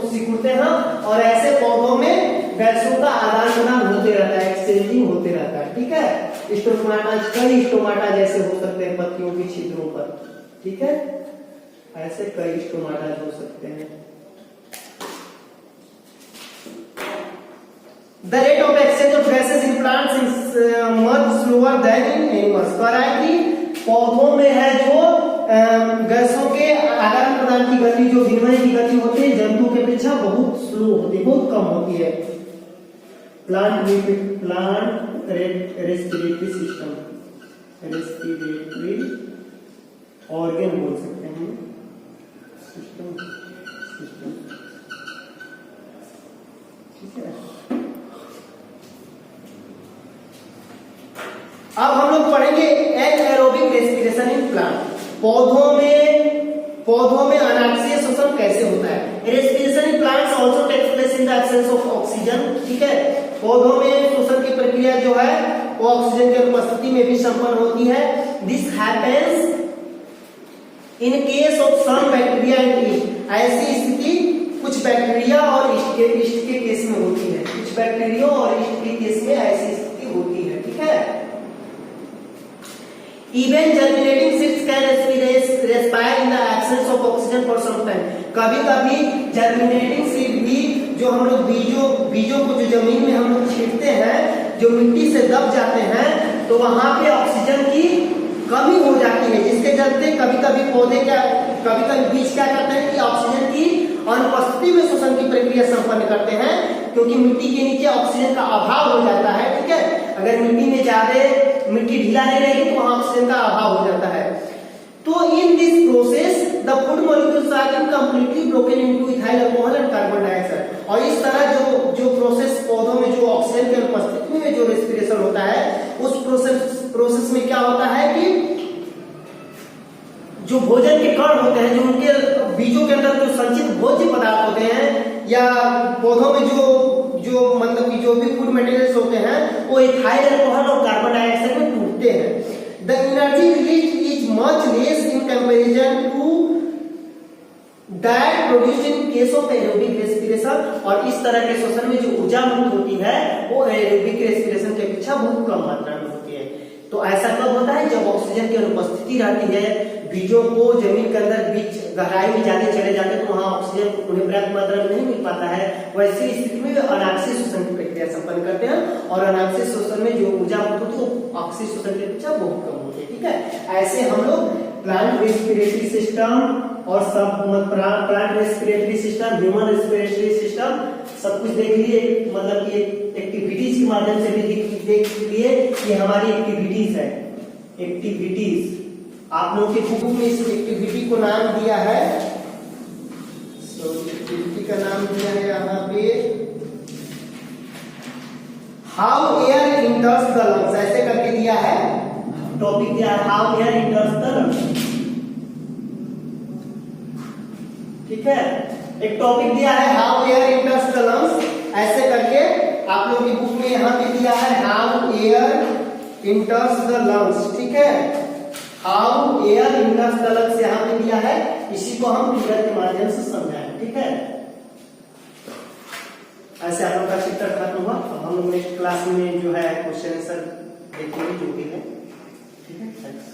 सिकुड़ते हैं, और ऐसे पौधों में गैसों का आदान प्रदान होते रहता है, एक्सचेंजिंग होते रहता है। ठीक है, स्टोमाटा कई स्टोमाटा जैसे हो सकते हैं पत्तियों के छिद्रों पर। ठीक है, ऐसे कई स्टोमाटा हो सकते हैं। The rate of exchange of gases in plants is much slower than in animals। कह रहा है कि पौधों में है जो गैसों के आदान प्रदान की गति, जो विनिमय की गति होती है, जंतु के अपेक्षा बहुत स्लो होती है, बहुत कम होती है। Plant respiratory system, respiratory organ बोल सकते हैं सिस्टम। ठीक है, अब हम लोग पढ़ेंगे एनाएरोबिक रेस्पिरेशन इन प्लांट। पौधों में अनाक्षीय श्वसन कैसे होता है। Respiration in plants also takes place in the absence of oxygen. ठीक है, पौधों में श्वसन की प्रक्रिया जो है वो ऑक्सीजन की उपस्थिति में भी संपन्न होती है। This happens in case of some bacteria and yeast. ऐसी स्थिति कुछ बैक्टीरिया और ईस्ट के केस में होती है, कुछ बैक्टीरिया और ईस्ट के केस में ऐसी स्थिति होती है। ठीक है, Even germinating seeds can respire in the absence of oxygen for some time। कभी-कभी germinating seed भी, जो हम लोग बीजों को जो जमीन में हम लोग छींटते हैं, जो मिट्टी से दब जाते हैं, तो वहां पे ऑक्सीजन की कमी हो जाती है, जिसके चलते कभी-कभी बीज क्या करते हैं कि ऑक्सीजन की अनुपस्थिति में श्वसन की प्रक्रिया संपन्न करते हैं, क्योंकि मिट्टी के नीचे ऑक्सीजन का अभाव हो जाता है। ठीक है, अगर मिट्टी में ज्यादा मिट्टी ढीला नहीं रहेगी तो वहां ऑक्सीजन का अभाव हो जाता है। तो in this process the food molecules are incompletely broken into ethyl alcohol and carbon dioxide. और इस तरह जो प्रोसेस पौधों में जो ऑक्सीजन की उपस्थिति में जो रेस्पिरेशन होता है, उस प्रोसेस में क्या होता है कि जो भोजन के कण होते हैं, जो उनके बीजों के अंदर जो संचित भोज्य पदार्थ होते हैं, या पौधों में जो मतलब कि जो भी फूड मटेरियल्स होते हैं, वो इथाइल अल्कोहल और कार्बन डाइऑक्साइड में टूटते हैं। The energy release is much less in comparison to that produced in case of aerobic respiration. और इस तरह के श्वसन में जो ऊर्जा मुक्त होती है, वो एरोबिक रेस्पिरेशन की अपेक्षा बहुत कम मात्रा में होती है। तो ऐसा कब होता है? जब ऑक्सीजन की अनुपस्थिति रहती है, बीजों को जमीन के अंदर बीज गहराई में ज्यादा चले जाते हैं, तो वहां ऑक्सीजन उन्हें पर्याप्त मात्रा में नहीं मिल पाता है। वैसी स्थिति में अनाक्षी श्वसन की प्रक्रिया संपन्न करते हैं, और अनाक्षी श्वसन में जो ऊर्जा मुक्त होती है वो ऑक्सी श्वसन की अपेक्षा बहुत कम होती है। ठीक है, ऐसे हम लोग प्लांट रेस्पिरेटरी सिस्टम और सब plant respiratory system, human respiratory system सब कुछ देख लिए। मतलब कि एक्टिविटीज के माध्यम से भी देख लिए। ये हमारी एक्टिविटीज है, एक्टिविटीज। आप लोगों के बुक में इस एक्टिविटी को नाम दिया है, एक्टिविटी का नाम दिया है यहाँ पे हाउ एयर इंटर्स द लंग्स, ऐसे करके दिया है। टॉपिक दिया है हाउ एयर इंटर्स द लंग्स। ठीक है, एक टॉपिक दिया है हाउ एयर इंटर्स द लंग्स, ऐसे करके आप लोगों की बुक में यहाँ पे दिया है हाउ एयर इंटर्स द लंग्स। ठीक है, हाउ एयर इंटर्स द लंग्स यहाँ पे दिया है, इसी को हम फिगर के माध्यम से समझाएं। ठीक है, ऐसे आप लोग का चैप्टर खत्म हुआ। अब हम लोग नेक्स्ट क्लास में जो है क्वेश्चन आंसर देखेंगे जो भी है। ठीक है, थैंक्स।